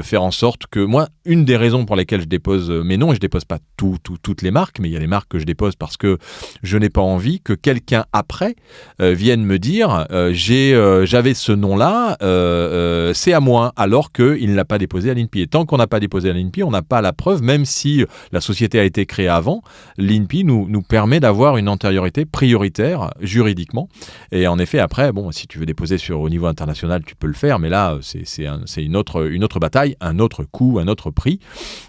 A: faire en sorte que moi, une des raisons pour lesquelles je dépose mes noms, et je dépose pas toutes les marques, mais il y a des marques que je dépose parce que je n'ai pas envie que quelqu'un après vienne me dire j'avais ce nom-là, c'est à moi, alors qu'il ne l'a pas déposé à l'INPI. Et tant qu'on n'a pas déposé à l'INPI, on n'a pas la preuve, même si la société a été créée avant, l'INPI nous permet d'avoir une antériorité prioritaire juridiquement. Et en effet, après, bon, si tu veux déposer au niveau international, tu peux le faire, mais là, c'est une autre bataille, un autre coût, un autre prix.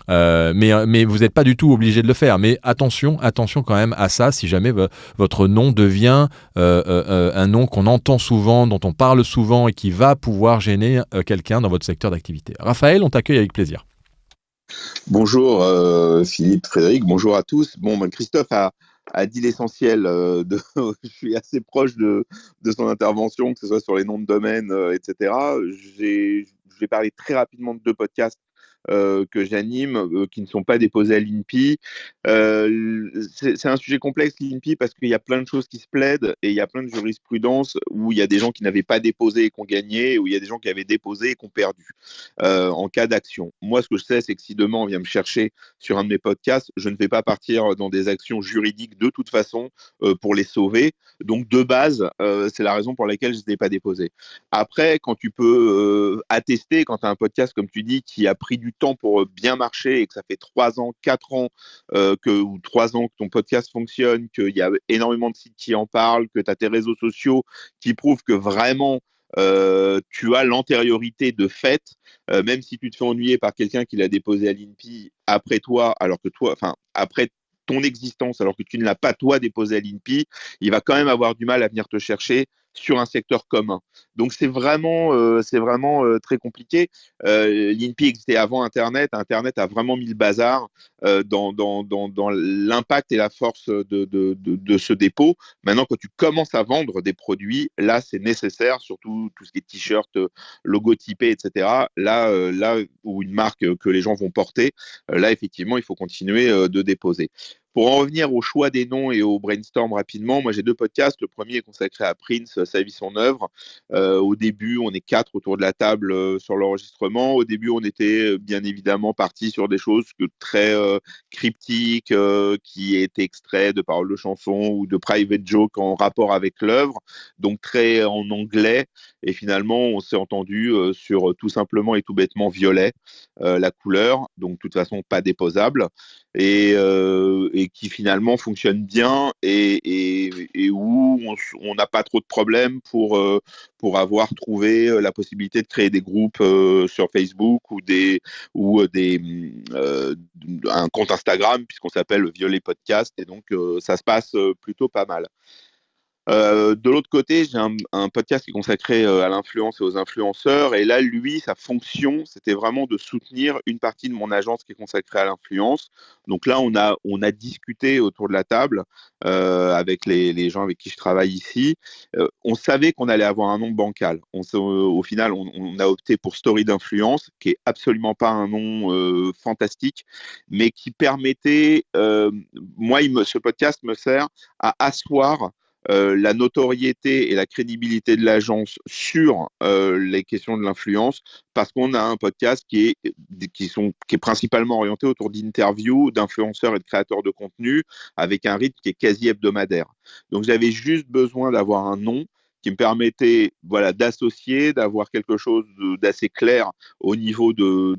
A: Mais vous n'êtes pas du tout obligé de le faire. Mais attention quand même à ça, si jamais votre nom devient un nom qu'on entend souvent, dont on parle souvent et qui va pouvoir gêner quelqu'un dans votre secteur d'activité. Raphaël, on t'accueille avec plaisir.
F: Bonjour Philippe, Frédéric, bonjour à tous. Bon, Christophe a dit l'essentiel. Je suis assez proche de son intervention, que ce soit sur les noms de domaine, etc. Je vais parler très rapidement de 2 podcasts que j'anime, qui ne sont pas déposés à l'INPI. C'est un sujet complexe, l'INPI, parce qu'il y a plein de choses qui se plaident et il y a plein de jurisprudence où il y a des gens qui n'avaient pas déposé et qui ont gagné, où il y a des gens qui avaient déposé et qui ont perdu en cas d'action. Moi, ce que je sais, c'est que si demain on vient me chercher sur un de mes podcasts, je ne vais pas partir dans des actions juridiques de toute façon pour les sauver. Donc, de base, c'est la raison pour laquelle je ne les ai pas déposés. Après, quand tu peux attester, quand tu as un podcast, comme tu dis, qui a pris du temps pour bien marcher et que ça fait 3 ans, 4 ans ou 3 ans que ton podcast fonctionne, qu'il y a énormément de sites qui en parlent, que tu as tes réseaux sociaux qui prouvent que vraiment tu as l'antériorité de fait, même si tu te fais ennuyer par quelqu'un qui l'a déposé à l'INPI après toi, après ton existence, alors que tu ne l'as pas toi déposé à l'INPI, il va quand même avoir du mal à venir te chercher sur un secteur commun. Donc c'est vraiment très compliqué. L'INPI existait avant Internet. Internet a vraiment mis le bazar dans l'impact et la force de ce dépôt. Maintenant, quand tu commences à vendre des produits, là c'est nécessaire, surtout tout ce qui est t-shirt, logotypé, etc. Là où une marque que les gens vont porter, là effectivement il faut continuer de déposer. Pour en revenir au choix des noms et au brainstorm rapidement, moi j'ai 2 podcasts. Le premier est consacré à Prince, sa vie, son œuvre. Au début, on est 4 autour de la table sur l'enregistrement. Au début, on était bien évidemment parti sur des choses très cryptiques, qui étaient extraits de paroles de chansons ou de private jokes en rapport avec l'œuvre, donc très en anglais. Et finalement, on s'est entendu sur tout simplement et tout bêtement Violet, la couleur, donc de toute façon pas déposable. Et qui finalement fonctionne bien et où on n'a pas trop de problèmes pour avoir trouvé la possibilité de créer des groupes sur Facebook ou un compte Instagram, puisqu'on s'appelle Violet Podcast, et donc ça se passe plutôt pas mal. De l'autre côté, j'ai un podcast qui est consacré à l'influence et aux influenceurs. Et là, lui, sa fonction, c'était vraiment de soutenir une partie de mon agence qui est consacrée à l'influence. Donc là, on a discuté autour de la table avec les gens avec qui je travaille ici. On savait qu'on allait avoir un nom bancal. Au final, on a opté pour Story d'influence, qui est absolument pas un nom fantastique, mais qui permettait, ce podcast me sert à asseoir la notoriété et la crédibilité de l'agence sur les questions de l'influence, parce qu'on a un podcast qui est principalement orienté autour d'interviews d'influenceurs et de créateurs de contenu, avec un rythme qui est quasi hebdomadaire. Donc j'avais juste besoin d'avoir un nom qui me permettait, voilà, d'associer, d'avoir quelque chose d'assez clair au niveau du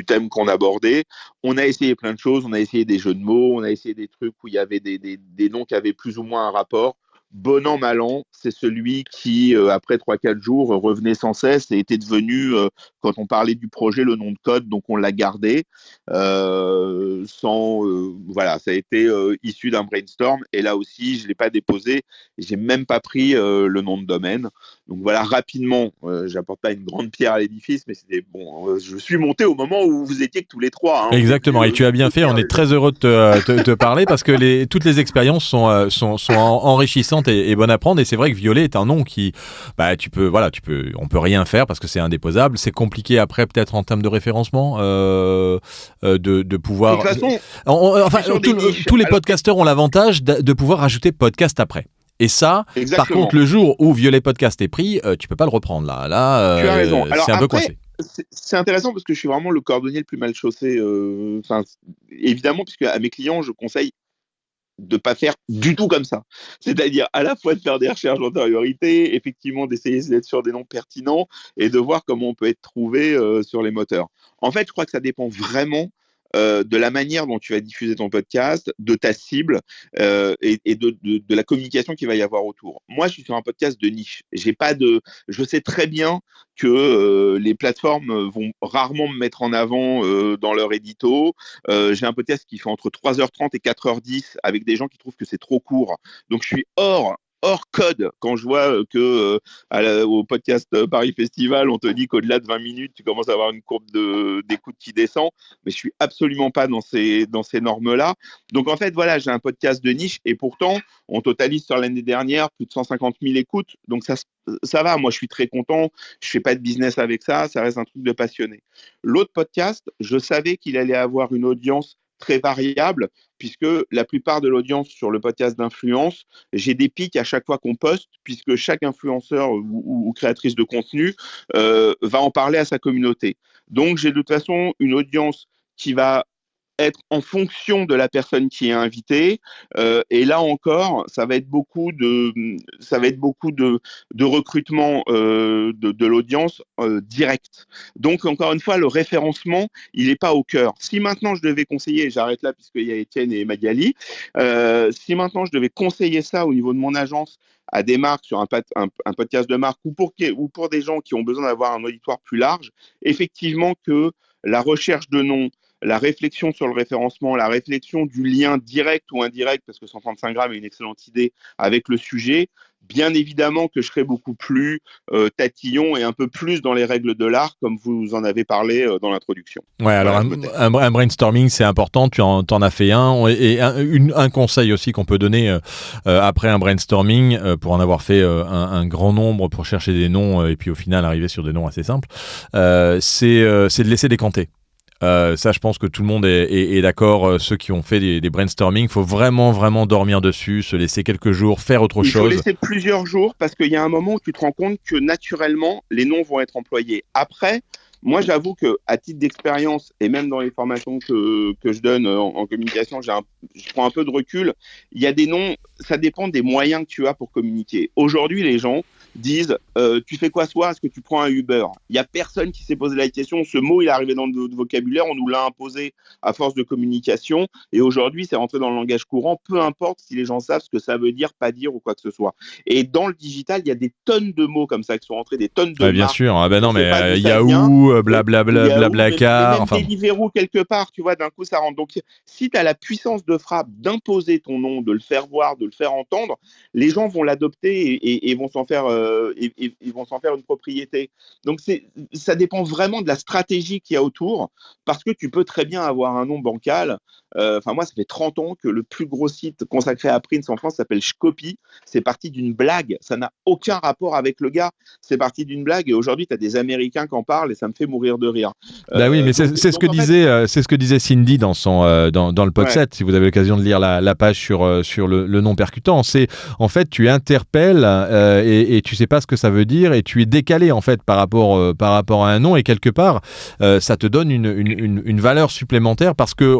F: thème qu'on abordait. On a essayé plein de choses, on a essayé des jeux de mots, on a essayé des trucs où il y avait des noms qui avaient plus ou moins un rapport. Bon an, mal an, c'est celui qui, après 3-4 jours, revenait sans cesse et était devenu, quand on parlait du projet, le nom de code, donc on l'a gardé. Voilà, ça a été issu d'un brainstorm, et là aussi, je ne l'ai pas déposé, j'ai même pas pris le nom de domaine. Donc voilà, rapidement, j'apporte pas une grande pierre à l'édifice, mais c'était bon. Je suis monté au moment où vous étiez que tous les trois. Hein.
A: Exactement, et tu as bien fait. On est très heureux de te parler, parce que toutes les expériences sont enrichissantes et bonnes à prendre. Et c'est vrai que Violet est un nom qui, on peut rien faire parce que c'est indéposable. C'est compliqué après, peut-être en termes de référencement, de pouvoir.
F: De toute façon,
A: tous les podcasteurs ont l'avantage de pouvoir rajouter podcast après. Et ça,
F: exactement.
A: Par contre, le jour où Violet Podcast est pris, tu peux pas le reprendre là.
F: Tu as raison. Alors
A: c'est un peu
F: après,
A: coincé.
F: c'est intéressant parce que je suis vraiment le cordonnier le plus mal chaussé. Évidemment, puisque à mes clients, je conseille de pas faire du tout comme ça. C'est-à-dire à la fois de faire des recherches d'antériorité, effectivement d'essayer d'être sur des noms pertinents et de voir comment on peut être trouvé sur les moteurs. En fait, je crois que ça dépend vraiment de la manière dont tu vas diffuser ton podcast, de ta cible et de la communication qu'il va y avoir autour. Moi, je suis sur un podcast de niche. Je sais très bien que les plateformes vont rarement me mettre en avant dans leur édito. J'ai un podcast qui fait entre 3h30 et 4h10 avec des gens qui trouvent que c'est trop court. Donc, je suis hors code quand je vois que au podcast Paris Festival, on te dit qu'au-delà de 20 minutes, tu commences à avoir une courbe d'écoute qui descend. Mais je suis absolument pas dans ces normes-là. Donc, en fait, voilà, j'ai un podcast de niche et pourtant, on totalise sur l'année dernière plus de 150 000 écoutes. Donc, ça va. Moi, je suis très content. Je fais pas de business avec ça. Ça reste un truc de passionné. L'autre podcast, je savais qu'il allait avoir une audience très variable, puisque la plupart de l'audience sur le podcast d'influence, j'ai des pics à chaque fois qu'on poste, puisque chaque influenceur ou créatrice de contenu va en parler à sa communauté. Donc, j'ai de toute façon une audience qui va être en fonction de la personne qui est invitée, et là encore, ça va être beaucoup de recrutement de l'audience direct. Donc encore une fois, le référencement, il n'est pas au cœur. Si maintenant je devais conseiller, et j'arrête là puisqu'il y a Étienne et Magali, si maintenant je devais conseiller ça au niveau de mon agence à des marques sur un podcast de marque ou pour des gens qui ont besoin d'avoir un auditoire plus large, effectivement que la recherche de noms, la réflexion sur le référencement, la réflexion du lien direct ou indirect, parce que 135 grammes est une excellente idée avec le sujet, bien évidemment que je serai beaucoup plus tatillon et un peu plus dans les règles de l'art, comme vous en avez parlé dans l'introduction.
A: Ouais, alors un brainstorming, c'est important, tu en as fait un, et un conseil aussi qu'on peut donner après un brainstorming, pour en avoir fait un grand nombre pour chercher des noms, et puis au final arriver sur des noms assez simples, c'est de laisser décanter. Ça, je pense que tout le monde est d'accord. Ceux qui ont fait des brainstorming, il faut vraiment dormir dessus, se laisser quelques jours, faire autre chose.
F: Il faut laisser plusieurs jours, parce qu'il y a un moment où tu te rends compte que naturellement, les noms vont être employés. Après, moi, j'avoue qu'à titre d'expérience, et même dans les formations que je donne en communication, je prends un peu de recul. Il y a des noms, ça dépend des moyens que tu as pour communiquer. Aujourd'hui, les gens, disent tu fais quoi ce soir, est-ce que tu prends un Uber? Il n'y a personne qui s'est posé la question. Ce mot, il est arrivé dans le vocabulaire, on nous l'a imposé à force de communication. Et aujourd'hui, c'est rentré dans le langage courant, peu importe si les gens savent ce que ça veut dire, pas dire ou quoi que ce soit. Et dans le digital, il y a des tonnes de mots comme ça qui sont rentrés, des tonnes de marques.
A: Bien sûr. Ah ben non, mais Yahoo, blablabla, Blablacar.
F: Enfin, Deliveroo quelque part, tu vois, d'un coup, ça rentre. Donc, si tu as la puissance de frappe d'imposer ton nom, de le faire voir, de le faire entendre, les gens vont l'adopter et vont s'en faire, ils vont s'en faire une propriété. Donc, ça dépend vraiment de la stratégie qu'il y a autour, parce que tu peux très bien avoir un nom bancal. Enfin, moi, ça fait 30 ans que le plus gros site consacré à Prince en France s'appelle Shcopy. C'est parti d'une blague. Ça n'a aucun rapport avec le gars. C'est parti d'une blague. Et aujourd'hui, tu as des Américains qui en parlent et ça me fait mourir de rire.
A: Bah oui, mais c'est ce que disait Cindy dans le podcast. Ouais. Si vous avez l'occasion de lire la page sur le nom percutant, c'est en fait tu interpelles et tu sais pas ce que ça veut dire et tu es décalé en fait par rapport à un nom et quelque part ça te donne une valeur supplémentaire parce que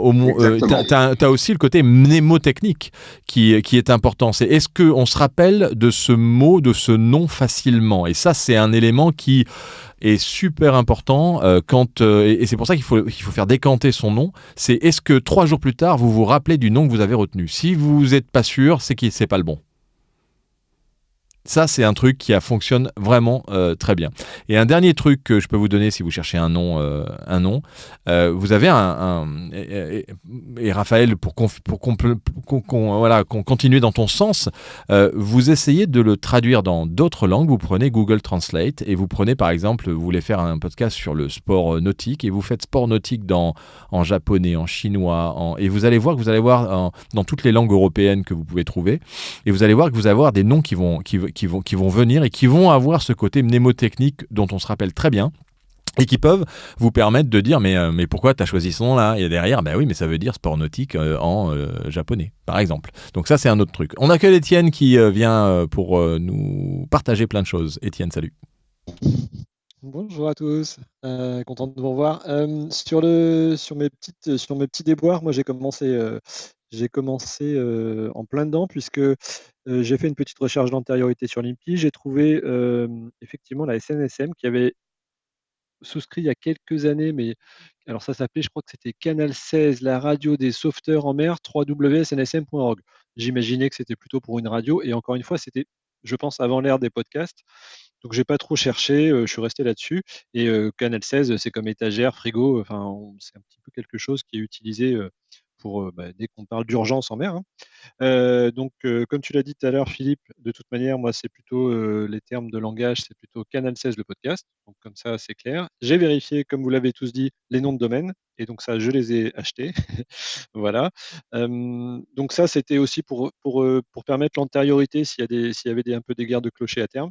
A: t'as aussi le côté mnémotechnique qui est important. C'est est-ce que on se rappelle de ce mot, de ce nom facilement, et ça c'est un élément qui est super important et c'est pour ça qu'il faut faire décanter son nom. C'est est-ce que 3 jours plus tard vous vous rappelez du nom que vous avez retenu. Si vous n'êtes pas sûr, c'est que c'est pas le bon. Ça, c'est un truc qui fonctionne vraiment très bien. Et un dernier truc que je peux vous donner si vous cherchez un nom. Vous avez et Raphaël, pour qu'on continue dans ton sens, vous essayez de le traduire dans d'autres langues. Vous prenez Google Translate et vous prenez, par exemple, vous voulez faire un podcast sur le sport nautique et vous faites sport nautique en japonais, en chinois, et vous allez voir dans toutes les langues européennes que vous pouvez trouver, et vous allez voir que vous allez avoir des noms qui vont venir et qui vont avoir ce côté mnémotechnique dont on se rappelle très bien et qui peuvent vous permettre de dire mais pourquoi tu as choisi ce nom-là? Et derrière, oui, mais ça veut dire sport nautique en japonais, par exemple. Donc ça, c'est un autre truc. On accueille Étienne qui vient pour nous partager plein de choses. Étienne, salut.
G: Bonjour à tous, content de vous revoir. Sur mes petits déboires, moi j'ai commencé en plein dedans puisque j'ai fait une petite recherche d'antériorité sur l'INPI. J'ai trouvé effectivement la SNSM qui avait souscrit il y a quelques années, mais alors ça s'appelait, je crois que c'était Canal 16, la radio des sauveteurs en mer, www.snsm.org. J'imaginais que c'était plutôt pour une radio, et encore une fois, c'était, je pense, avant l'ère des podcasts. Donc j'ai pas trop cherché, je suis resté là-dessus. Et Canal 16, c'est comme étagère, frigo, c'est un petit peu quelque chose qui est utilisé pour dès qu'on parle d'urgence en mer. Hein. Donc, comme tu l'as dit tout à l'heure, Philippe, de toute manière, moi, c'est plutôt les termes de langage, c'est plutôt Canal 16 le podcast. Donc, comme ça, c'est clair. J'ai vérifié, comme vous l'avez tous dit, les noms de domaine. Et donc, ça, je les ai achetés. Voilà. Donc, ça, c'était aussi pour permettre l'antériorité s'il y avait un peu des guerres de clochers à terme.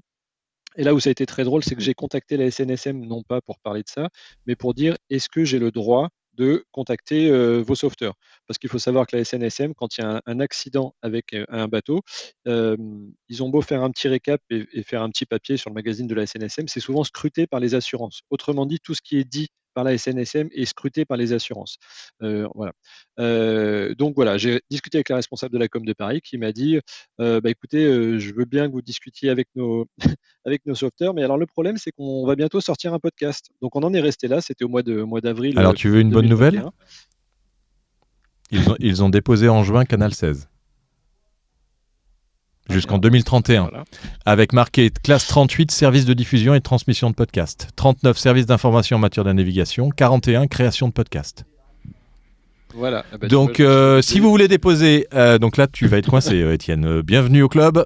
G: Et là où ça a été très drôle, c'est que j'ai contacté la SNSM, non pas pour parler de ça, mais pour dire est-ce que j'ai le droit de contacter vos sauveteurs. Parce qu'il faut savoir que la SNSM, quand il y a un accident avec un bateau, ils ont beau faire un petit récap et faire un petit papier sur le magazine de la SNSM, c'est souvent scruté par les assurances. Autrement dit, tout ce qui est dit par la SNSM est scruté par les assurances. Voilà. Donc voilà, j'ai discuté avec la responsable de la com de Paris qui m'a dit écoutez, je veux bien que vous discutiez avec nos sauveteurs, mais alors le problème c'est qu'on va bientôt sortir un podcast. Donc on en est resté là, c'était au mois d'avril.
A: Alors tu veux une bonne nouvelle? Ils ont déposé en juin Canal 16. Jusqu'en 2031, voilà. Avec marqué classe 38, service de diffusion et de transmission de podcast, 39 services d'information en matière de navigation, 41 création de podcast.
G: Voilà.
A: Donc, si vous voulez déposer, donc là, tu vas être coincé, Étienne. Bienvenue au club.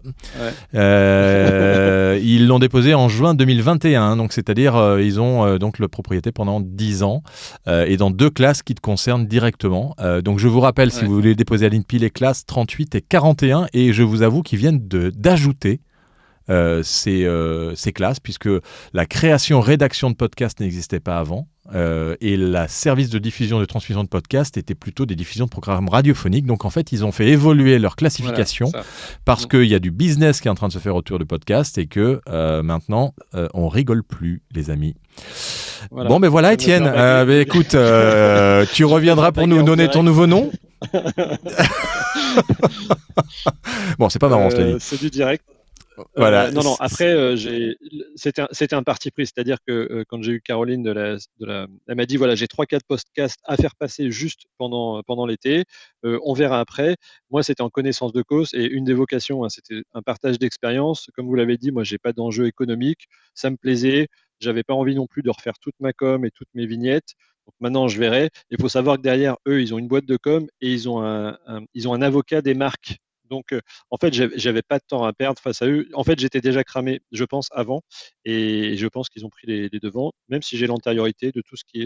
A: Ouais. Ils l'ont déposé en juin 2021, donc c'est-à-dire ils ont donc la propriété pendant 10 ans et dans 2 classes qui te concernent directement. Donc, je vous rappelle, si vous voulez déposer à l'INPI, les classes 38 et 41, et je vous avoue qu'ils viennent d'ajouter ces classes, puisque la création-rédaction de podcast n'existait pas avant. Et la service de diffusion de transmission de podcast était plutôt des diffusions de programmes radiophoniques. Donc en fait, ils ont fait évoluer leur classification parce qu'il y a du business qui est en train de se faire autour du podcast et que maintenant, on rigole plus, les amis. Voilà. Bon, ben voilà, Étienne. Écoute, tu reviendras pour nous donner ton nouveau nom. Bon, c'est pas marrant, je te dis.
G: C'est du direct.
A: Voilà.
G: Non, après, c'était un parti pris. C'est-à-dire que quand j'ai eu Caroline elle m'a dit, voilà, j'ai 3-4 podcasts à faire passer juste pendant l'été. On verra après. Moi, c'était en connaissance de cause et une des vocations, hein, c'était un partage d'expérience. Comme vous l'avez dit, moi, j'ai pas d'enjeu économique. Ça me plaisait. J'avais pas envie non plus de refaire toute ma com et toutes mes vignettes. Donc maintenant, je verrai. Il faut savoir que derrière eux, ils ont une boîte de com et ils ont un avocat des marques. Donc, en fait, j'avais pas de temps à perdre face à eux. En fait, j'étais déjà cramé, je pense, avant, et je pense qu'ils ont pris les devants, même si j'ai l'antériorité de tout ce qui est,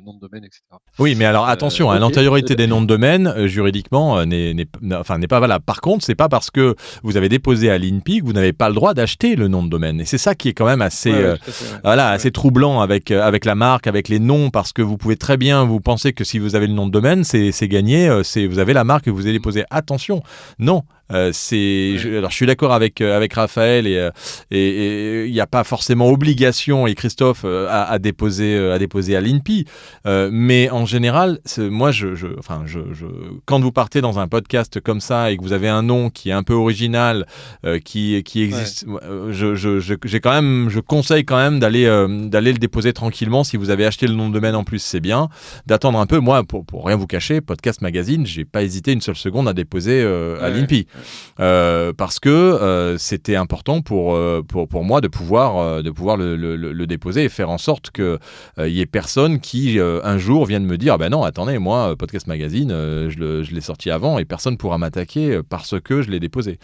G: nom de domaine, etc.
A: Oui, mais alors attention,
G: Ok.
A: l'antériorité des noms de domaine, juridiquement, n'est pas valable. Par contre, c'est pas parce que vous avez déposé à l'INPI que vous n'avez pas le droit d'acheter le nom de domaine. Et c'est ça qui est quand même assez,
G: Ouais, tout à fait, ouais.
A: voilà,
G: Ouais.
A: assez troublant avec la marque, avec les noms, parce que vous pouvez très bien vous penser que si vous avez le nom de domaine, c'est gagné, vous avez la marque que vous avez déposée. Attention, non. Alors je suis d'accord avec Raphaël et il n'y a pas forcément obligation et Christophe à déposer à l'INPI, mais en général moi quand vous partez dans un podcast comme ça et que vous avez un nom qui est un peu original, qui existe, je conseille quand même d'aller le déposer tranquillement. Si vous avez acheté le nom de domaine en plus, c'est bien d'attendre un peu. Moi, pour rien vous cacher, Podcast Magazine, j'ai pas hésité une seule seconde à déposer à l'INPI. Parce que c'était important pour moi de pouvoir le déposer et faire en sorte que y ait personne qui un jour vienne me dire ah ben non, attendez, moi Podcast Magazine je l'ai sorti avant et personne pourra m'attaquer parce que je l'ai déposé.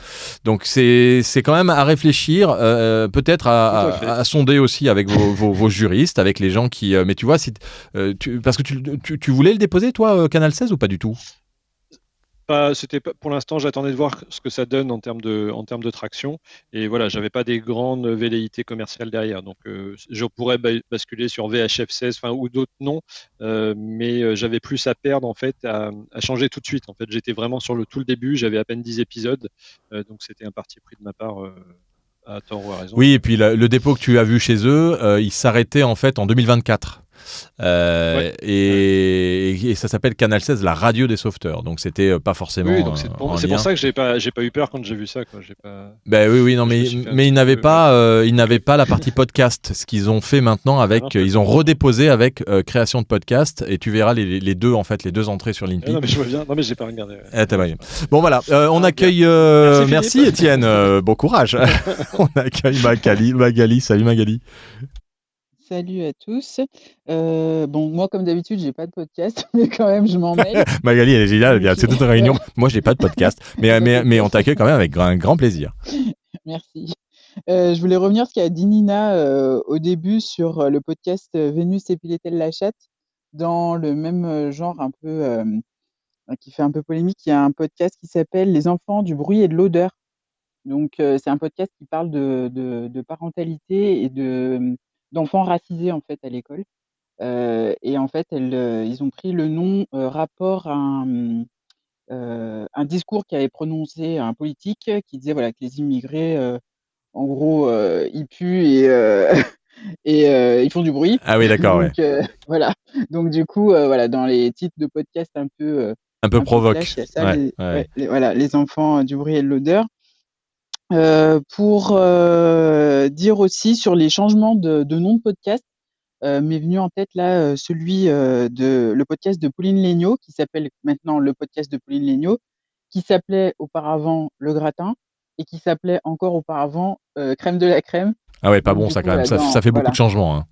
A: Donc c'est quand même à réfléchir, peut-être à sonder aussi avec vos juristes, avec les gens qui mais tu vois, si parce que tu voulais le déposer toi, Canal 16, ou pas du tout?
G: Pour l'instant, j'attendais de voir ce que ça donne en termes de traction. Et voilà, j'avais pas des grandes velléités commerciales derrière. Donc, je pourrais basculer sur VHF 16, ou d'autres noms, mais j'avais plus à perdre en fait à changer tout de suite. En fait, j'étais vraiment sur tout le début. J'avais à peine 10 épisodes, donc c'était un parti pris de ma part. À tort ou à raison.
A: Oui, et puis le dépôt que tu as vu chez eux, il s'arrêtait en fait en 2024. Et ça s'appelle Canal 16, la radio des sauveteurs. Donc c'était pas forcément.
G: Oui, donc c'est pour ça que j'ai pas eu peur quand j'ai vu ça, quoi.
A: Oui, non, mais ils n'avaient pas, la partie podcast. Ce qu'ils ont fait maintenant ils ont redéposé avec création de podcast, et tu verras les deux entrées sur l'INPI.
G: Non, mais je vois bien. Non, mais j'ai pas regardé.
A: Bon voilà, on accueille. Merci Étienne. Bon courage. On accueille Magali. Salut Magali.
H: Salut à tous. Moi, comme d'habitude, j'ai pas de podcast, mais quand même, je m'en mêle.
A: Magali, elle est géniale, c'est toute une réunion. Moi, j'ai pas de podcast, mais on t'accueille quand même avec un grand plaisir.
H: Merci. Je voulais revenir sur ce qu'a dit Nina au début sur le podcast Vénus épilait-elle la chatte. Dans le même genre un peu qui fait un peu polémique, il y a un podcast qui s'appelle Les enfants du bruit et de l'odeur. Donc, c'est un podcast qui parle de parentalité et d'enfants racisés en fait à l'école. Et en fait, ils ont pris le nom rapport à un discours qu'avait prononcé un politique qui disait voilà que les immigrés, en gros, ils puent et ils font du bruit.
A: Ah oui, d'accord.
H: Donc, voilà. Donc du coup, voilà, dans les titres de podcast un peu
A: provoque.
H: flash, il y a ça, les enfants du bruit et de l'odeur. Pour dire aussi sur les changements de nom de podcast, m'est venu en tête là celui de le podcast de Pauline Léniaud, qui s'appelle maintenant le podcast de Pauline Léniaud, qui s'appelait auparavant Le Gratin et qui s'appelait encore auparavant Crème de la crème.
A: Ah ouais, pas bon ça quand même, ça fait beaucoup de changements. Hein.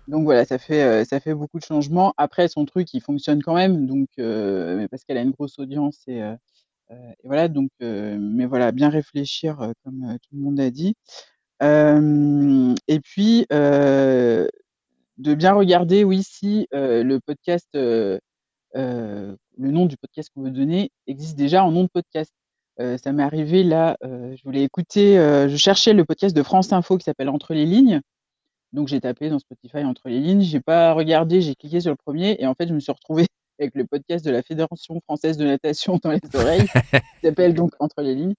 H: Donc voilà, ça fait beaucoup de changements. Après, son truc, il fonctionne quand même, donc parce qu'elle a une grosse audience et voilà, donc mais voilà, bien réfléchir comme tout le monde a dit. Et puis de bien regarder, oui, si le podcast, le nom du podcast qu'on veut donner existe déjà en nom de podcast. Ça m'est arrivé là, je voulais écouter, je cherchais le podcast de France Info qui s'appelle Entre les lignes. Donc j'ai tapé dans Spotify Entre les lignes, j'ai pas regardé, j'ai cliqué sur le premier et en fait je me suis retrouvée avec le podcast de la Fédération française de natation dans les oreilles, qui s'appelle donc Entre les lignes.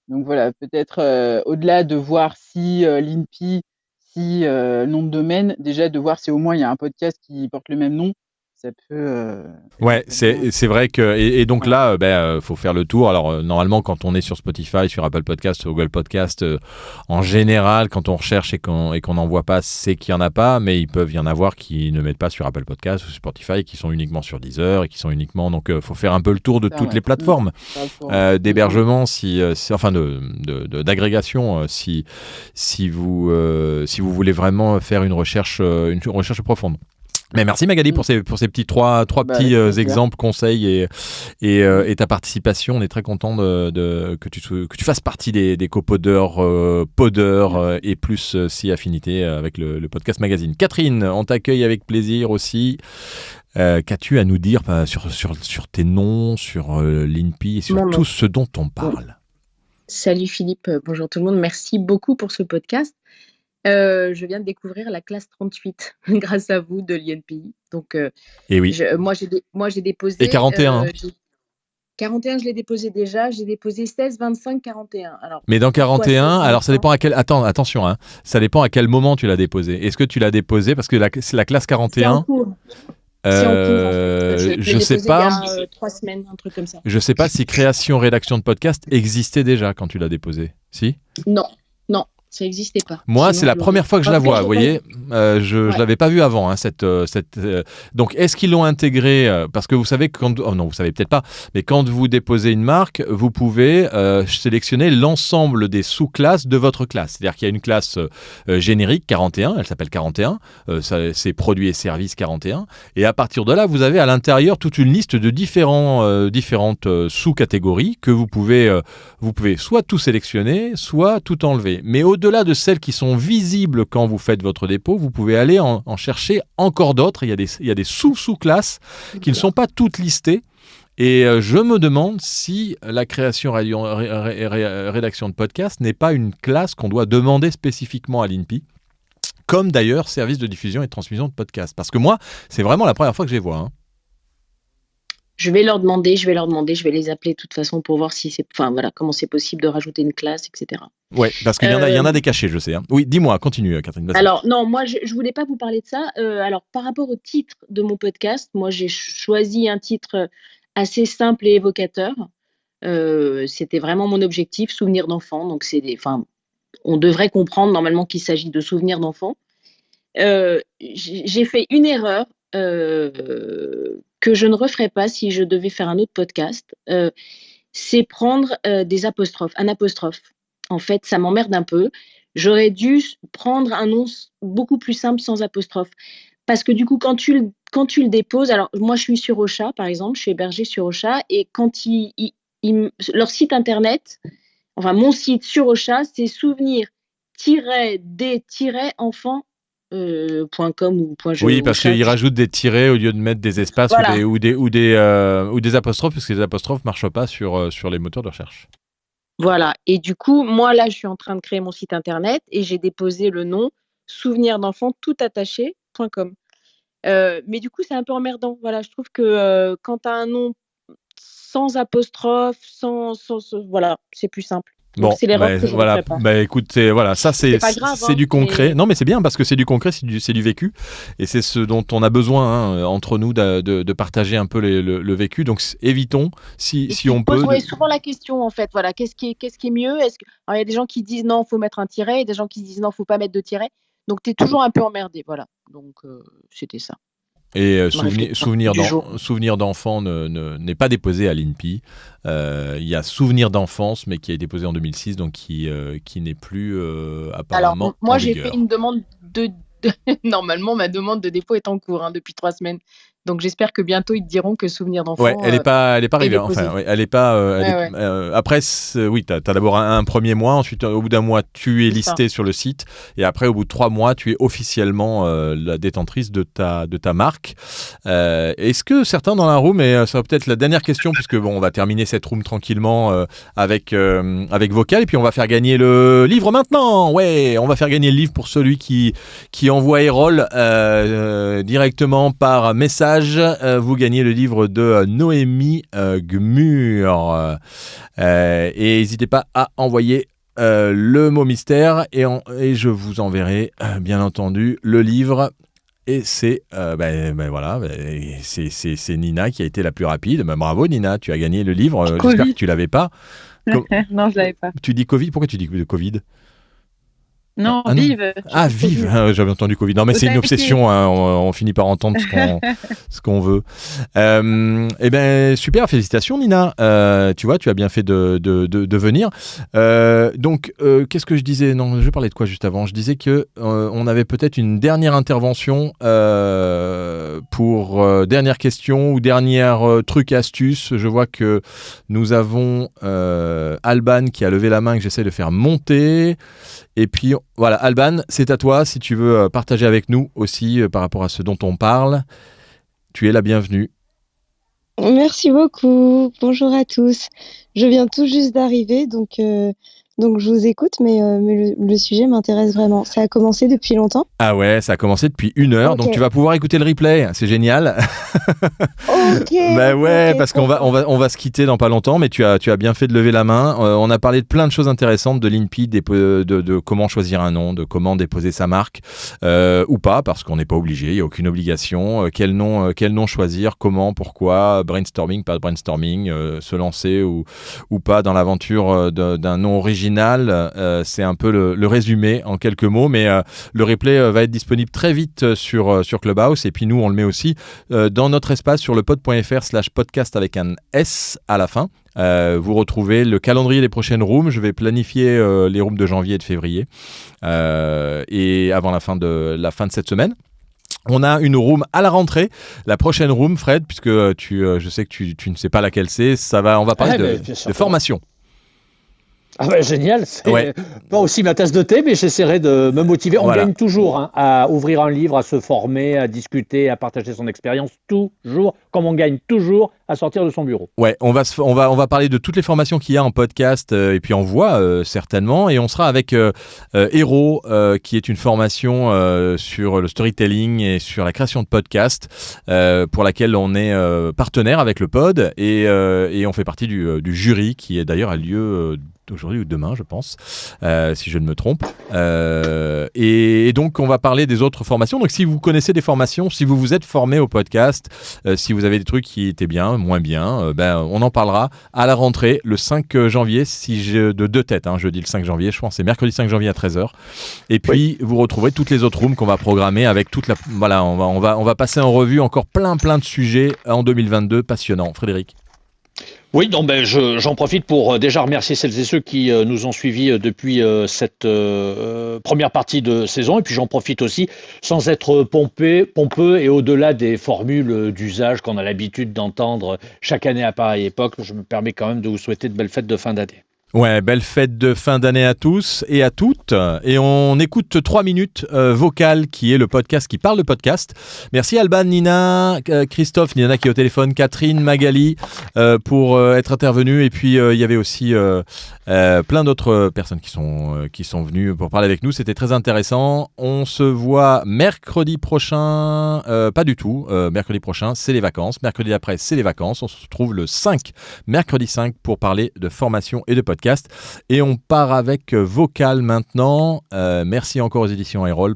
H: Donc voilà, peut-être au-delà de voir si l'INPI, si nom de domaine, déjà de voir si au moins il y a un podcast qui porte le même nom, ça peut.
A: Ouais,
H: éventuellement-
A: c'est vrai que et donc
H: Ouais.
A: là, faut faire le tour. Alors normalement, quand on est sur Spotify, sur Apple Podcast, sur Google Podcast, en général, quand on recherche et qu'on n'en voit pas, c'est qu'il y en a pas, mais il peut y en avoir qui ne mettent pas sur Apple Podcast ou Spotify, qui sont uniquement sur Deezer et qui sont uniquement. Donc, faut faire un peu le tour de
H: Ça,
A: toutes
H: ouais.
A: les plateformes
H: Pas pour-
A: d'hébergement, enfin d'agrégation, si vous voulez vraiment faire une recherche profonde. Mais merci Magali pour ces petits trois
H: Bah,
A: petits
H: avec plaisir.
A: exemples, conseils et ta participation. On est très content que tu fasses partie des copodeurs, podeurs et plus si affinité avec le podcast magazine. Catherine, on t'accueille avec plaisir aussi. Qu'as-tu à nous dire sur tes noms, sur l'INPI et sur
C: Non, non.
A: tout ce dont on parle?
C: Salut Philippe, bonjour tout le monde. Merci beaucoup pour ce podcast. Je viens de découvrir la classe 38 grâce à vous de l'INPI. Donc,
A: Et oui.
C: moi, j'ai déposé.
A: Et 41, hein.
C: 41, je l'ai déposé déjà. J'ai déposé 16, 25, 41. Alors,
A: Mais dans
C: pourquoi
A: 41,
C: 16,
A: alors ça
C: 25?
A: dépend à quel. Attends, attention, hein. Ça dépend à quel moment tu l'as déposé. Est-ce que tu l'as déposé parce que c'est la classe
C: C'est en
A: 41?
C: cours. C'est en cours, en fait. Je l'ai
A: Je sais
C: déposé
A: pas.
C: il y a 3 semaines, un truc comme ça.
A: Je sais pas si création, rédaction de podcast existait déjà quand tu l'as déposé. Si?
C: Non, ça n'existait pas.
A: Moi,
C: Sinon,
A: c'est la
C: je l'aurais-
A: première fois que je
C: En
A: la
C: tout cas,
A: vois,
C: j'ai
A: vous
C: pas-
A: voyez. Je
C: Ouais.
A: l'avais pas vu avant, hein, Donc, est-ce qu'ils l'ont intégré parce que vous savez que oh non, vous savez peut-être pas, mais quand vous déposez une marque, vous pouvez sélectionner l'ensemble des sous-classes de votre classe. C'est-à-dire qu'il y a une classe générique 41, elle s'appelle 41, c'est produits et services 41, et à partir de là, vous avez à l'intérieur toute une liste de différentes sous-catégories que vous pouvez soit tout sélectionner, soit tout enlever. Mais au-delà de celles qui sont visibles quand vous faites votre dépôt, vous pouvez aller en chercher encore d'autres. Il y a des sous-classes qui ne sont pas toutes listées. Et je me demande si la création rédaction de podcast n'est pas une classe qu'on doit demander spécifiquement à l'INPI, comme d'ailleurs service de diffusion et de transmission de podcast. Parce que moi, c'est vraiment la première fois que je les vois. Hein.
C: Je vais leur demander, je vais les appeler de toute façon pour voir si c'est, enfin voilà, comment c'est possible de rajouter une classe, etc.
A: Ouais, parce qu'il y en a des cachés, je sais. Hein. Oui, dis-moi, continue, Catherine. Vas-y.
C: Alors non, moi je voulais pas vous parler de ça. Alors par rapport au titre de mon podcast, moi j'ai choisi un titre assez simple et évocateur. C'était vraiment mon objectif, souvenir d'enfant. Donc on devrait comprendre normalement qu'il s'agit de souvenirs d'enfant. J'ai fait une erreur que je ne referais pas si je devais faire un autre podcast. C'est prendre des apostrophes, un apostrophe. En fait, ça m'emmerde un peu. J'aurais dû prendre un nom beaucoup plus simple sans apostrophe. Parce que du coup, quand tu le déposes, alors moi je suis sur Ocha, par exemple, je suis hébergée sur Ocha, et quand leur site internet, enfin mon site sur Ocha, c'est souvenir-des-enfants.com ou
A: Oui, parce qu'ils rajoutent des tirets au lieu de mettre des espaces
C: voilà.
A: ou des apostrophes, parce que les apostrophes ne marchent pas sur les moteurs de recherche.
C: Voilà. Et du coup, moi, là, je suis en train de créer mon site internet et j'ai déposé le nom souvenirdenfant.com. Mais du coup, c'est un peu emmerdant. Voilà, je trouve que quand tu as un nom sans apostrophe, voilà, c'est plus simple. Donc,
A: Bon,
C: c'est l'erreur que je ne ferai pas.
A: Écoute, voilà, ça c'est
C: pas grave,
A: c'est du concret.
C: mais-
A: Non, mais c'est bien parce que c'est du concret, c'est du vécu, et c'est ce dont on a besoin entre nous de partager un peu le vécu. Donc évitons, si on peut.
C: Ouais, souvent la question en fait, voilà, qu'est-ce qui est mieux? Alors, il y a des gens qui disent non, faut mettre un tiret, et des gens qui disent non, faut pas mettre de tiret. Donc tu es toujours un peu emmerdé, voilà. Donc c'était ça.
A: Et
C: réflexion
A: souvenir d'enfant n'est pas déposé à l'INPI. Il y a souvenir d'enfance, mais qui a été déposé en 2006, donc qui n'est plus apparemment.
C: Alors moi
A: en
C: j'ai
A: vigueur.
C: fait une demande normalement ma demande de dépôt est en cours depuis 3 semaines. Donc j'espère que bientôt ils te diront que souvenir d'enfant.
A: Ouais, elle est pas arrivée.
C: déposée.
A: Enfin, ouais, elle est pas.
C: Ouais.
A: Après, oui, t'as d'abord un premier mois. Ensuite, au bout d'un mois, tu es
C: C'est
A: listé sur le site. Et après, au bout de 3 mois, tu es officiellement la détentrice de ta marque. Est-ce que certains dans la room, et ça va peut-être la dernière question, puisque bon, on va terminer cette room tranquillement avec Vocal, et puis on va faire gagner le livre maintenant. Ouais, on va faire gagner le livre pour celui qui envoie Erol directement par message. Vous gagnez le livre de Noémie Gmur. Et n'hésitez pas à envoyer le mot mystère et je vous enverrai bien entendu le livre Et c'est c'est Nina qui a été la plus rapide. Bravo Nina, tu as gagné le livre. J'espère que tu l'avais pas.
D: Non, je l'avais pas.
A: Tu dis Covid, pourquoi tu dis Covid ?
D: Non,
A: non.
D: vive.
A: Ah, vive. J'avais entendu Covid. Non, mais c'est une obsession. Hein. On finit par entendre ce qu'on veut. Eh ben, super. Félicitations, Nina. Tu vois, tu as bien fait de venir. Donc, qu'est-ce que je disais ? Non, je parlais de quoi juste avant ? Je disais que on avait peut-être une dernière intervention pour dernière question ou dernière truc astuce. Je vois que nous avons Alban qui a levé la main que j'essaie de faire monter. Et puis, voilà, Alban, c'est à toi. Si tu veux partager avec nous aussi par rapport à ce dont on parle, tu es la bienvenue.
I: Merci beaucoup. Bonjour à tous. Je viens tout juste d'arriver, donc je vous écoute, mais le sujet m'intéresse vraiment. Ça a commencé depuis longtemps ?
A: Ah ouais, ça a commencé depuis 1 heure, donc tu vas pouvoir écouter le replay. C'est génial.
I: Ok.
A: Bah ouais, parce qu'on va se quitter dans pas longtemps, mais tu as bien fait de lever la main. On a parlé de plein de choses intéressantes, de l'INPI, de comment choisir un nom, de comment déposer sa marque ou pas, parce qu'on n'est pas obligé, il n'y a aucune obligation. Quel nom choisir, comment, pourquoi, brainstorming, pas de brainstorming, se lancer ou pas dans l'aventure d'un nom original. C'est un peu le résumé en quelques mots, mais le replay va être disponible très vite sur Clubhouse, et puis nous on le met aussi dans notre espace sur le pod.fr/podcast avec un S à la fin. Vous retrouvez le calendrier des prochaines rooms. Je vais planifier les rooms de janvier et de février et avant la fin de cette semaine. On a une room à la rentrée, la prochaine room, Fred, puisque je sais que tu ne sais pas laquelle c'est. On va parler de formation.
B: Ah bah, génial, c'est pas aussi ma tasse de thé, mais j'essaierai de me motiver. On gagne toujours à ouvrir un livre, à se former, à discuter, à partager son expérience, toujours, comme on gagne toujours à sortir de son bureau. Ouais, on va parler de toutes les formations qu'il y a en podcast et puis en voix certainement, et on sera avec Hero, qui est une formation sur le storytelling et sur la création de podcasts, pour laquelle on est partenaire avec le pod, et on fait partie du jury qui est d'ailleurs a lieu aujourd'hui ou demain, je pense, si je ne me trompe. Et donc, on va parler des autres formations. Donc, si vous connaissez des formations, si vous vous êtes formé au podcast, si vous avez des trucs qui étaient bien, moins bien, on en parlera à la rentrée, le 5 janvier, de deux têtes. Jeudi le 5 janvier, je pense, c'est mercredi 5 janvier à 13h. Et puis, vous retrouverez toutes les autres rooms qu'on va programmer avec toute la... Voilà, on va passer en revue encore plein de sujets en 2022 passionnants. Frédéric ? Oui, non, j'en profite pour déjà remercier celles et ceux qui nous ont suivis depuis cette première partie de saison. Et puis j'en profite aussi, sans être pompeux et au-delà des formules d'usage qu'on a l'habitude d'entendre chaque année à pareille époque, je me permets quand même de vous souhaiter de belles fêtes de fin d'année. Ouais, belle fête de fin d'année à tous et à toutes. Et on écoute 3 minutes Vocal, qui est le podcast qui parle de podcast. Merci Alban, Nina, Christophe, Nina qui est au téléphone, Catherine, Magali pour être intervenus. Et puis il y avait aussi plein d'autres personnes qui sont venues pour parler avec nous. C'était très intéressant. On se voit mercredi prochain. Pas du tout. Mercredi prochain, c'est les vacances. Mercredi d'après, c'est les vacances. On se retrouve le 5, mercredi 5, pour parler de formation et de podcast. Et on part avec Vocal maintenant. Merci encore aux éditions Erol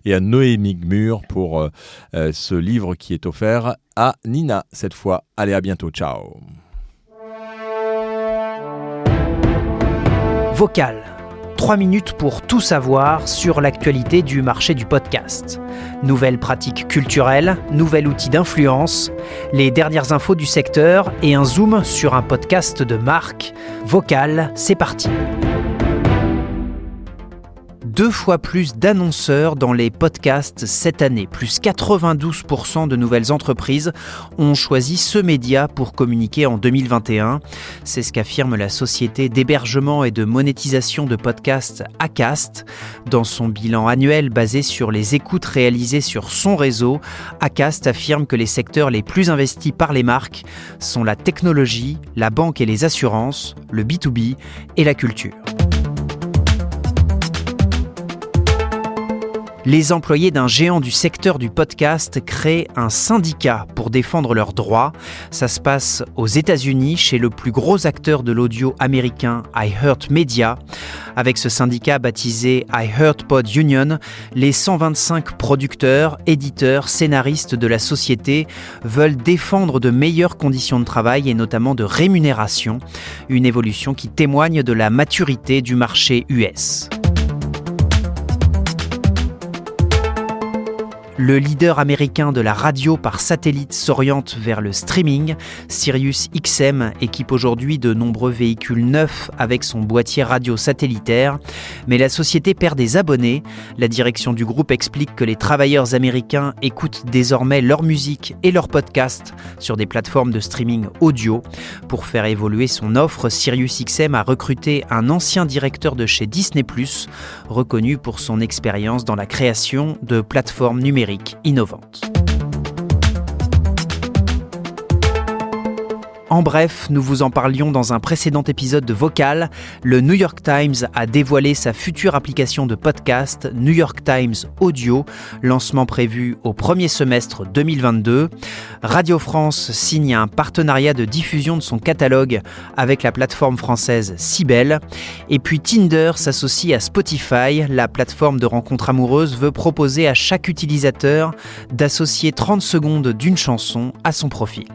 B: et à Noémie Gmur pour ce livre qui est offert à Nina cette fois. Allez, à bientôt. Ciao.
J: Vocal. 3 minutes pour tout savoir sur l'actualité du marché du podcast. Nouvelles pratiques culturelles, nouvel outil d'influence, les dernières infos du secteur et un zoom sur un podcast de marque. Vocal, c'est parti. 2 fois plus d'annonceurs dans les podcasts cette année. Plus 92% de nouvelles entreprises ont choisi ce média pour communiquer en 2021. C'est ce qu'affirme la société d'hébergement et de monétisation de podcasts Acast. Dans son bilan annuel basé sur les écoutes réalisées sur son réseau, Acast affirme que les secteurs les plus investis par les marques sont la technologie, la banque et les assurances, le B2B et la culture. Les employés d'un géant du secteur du podcast créent un syndicat pour défendre leurs droits. Ça se passe aux États-Unis, chez le plus gros acteur de l'audio américain iHeartMedia. Avec ce syndicat baptisé iHeartPod Union, les 125 producteurs, éditeurs, scénaristes de la société veulent défendre de meilleures conditions de travail et notamment de rémunération. Une évolution qui témoigne de la maturité du marché US. Le leader américain de la radio par satellite s'oriente vers le streaming. SiriusXM équipe aujourd'hui de nombreux véhicules neufs avec son boîtier radio satellitaire. Mais la société perd des abonnés. La direction du groupe explique que les travailleurs américains écoutent désormais leur musique et leurs podcasts sur des plateformes de streaming audio. Pour faire évoluer son offre, SiriusXM a recruté un ancien directeur de chez Disney+, reconnu pour son expérience dans la création de plateformes numériques innovantes. En bref, nous vous en parlions dans un précédent épisode de Vocal. Le New York Times a dévoilé sa future application de podcast, New York Times Audio, lancement prévu au premier semestre 2022. Radio France signe un partenariat de diffusion de son catalogue avec la plateforme française Sibel. Et puis Tinder s'associe à Spotify. La plateforme de rencontres amoureuses veut proposer à chaque utilisateur d'associer 30 secondes d'une chanson à son profil.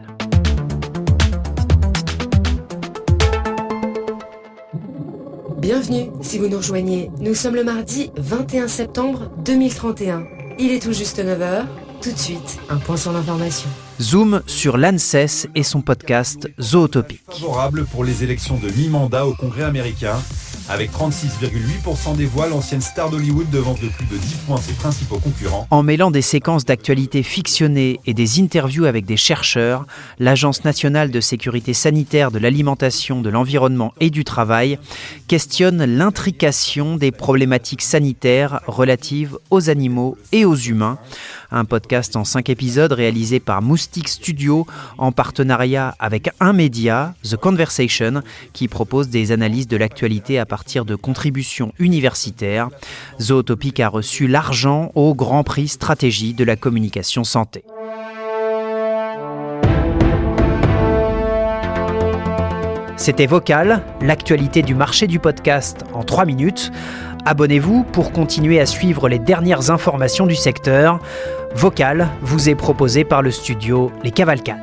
K: Bienvenue, si vous nous rejoignez. Nous sommes le mardi 21 septembre 2031. Il est tout juste 9h. Tout de suite, un point sur l'information.
J: Zoom sur l'ANSES et son podcast Zootopic.
L: Favorable pour les élections de mi-mandat au Congrès américain. Avec 36,8% des voix, l'ancienne star d'Hollywood devance de plus de 10 points ses principaux concurrents.
J: En mêlant des séquences d'actualités fictionnées et des interviews avec des chercheurs, l'Agence nationale de sécurité sanitaire de l'alimentation, de l'environnement et du travail questionne l'intrication des problématiques sanitaires relatives aux animaux et aux humains. Un podcast en 5 épisodes réalisé par Moustique Studio en partenariat avec un média, The Conversation, qui propose des analyses de l'actualité à partir de contributions universitaires. Zootopic a reçu l'argent au Grand Prix Stratégie de la communication santé. C'était Vocal, l'actualité du marché du podcast en 3 minutes. Abonnez-vous pour continuer à suivre les dernières informations du secteur. Vocal vous est proposé par le studio Les Cavalcades.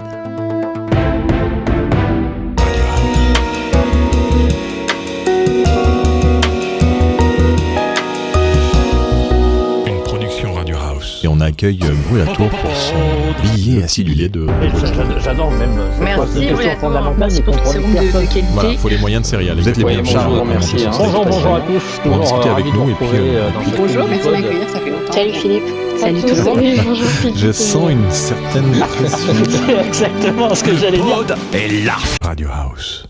A: Une production Radio House. Et on accueille Bruit à Tour pour son billet acidulé de...
B: J'adore même.
C: Merci, merci pour cette seconde de qualité.
A: Voilà, il faut les moyens de céréales. Vous êtes les bienvenus.
B: Merci. Bonjour à tous.
A: Pour en discuter avec nous et puis...
C: Bonjour, merci de m'accueillir, ça fait longtemps. Salut Philippe. Salut tout le monde.
I: Bonjour Philippe.
A: Je sens une certaine pression.
B: C'est exactement ce que j'allais dire.
A: Et là Radio House.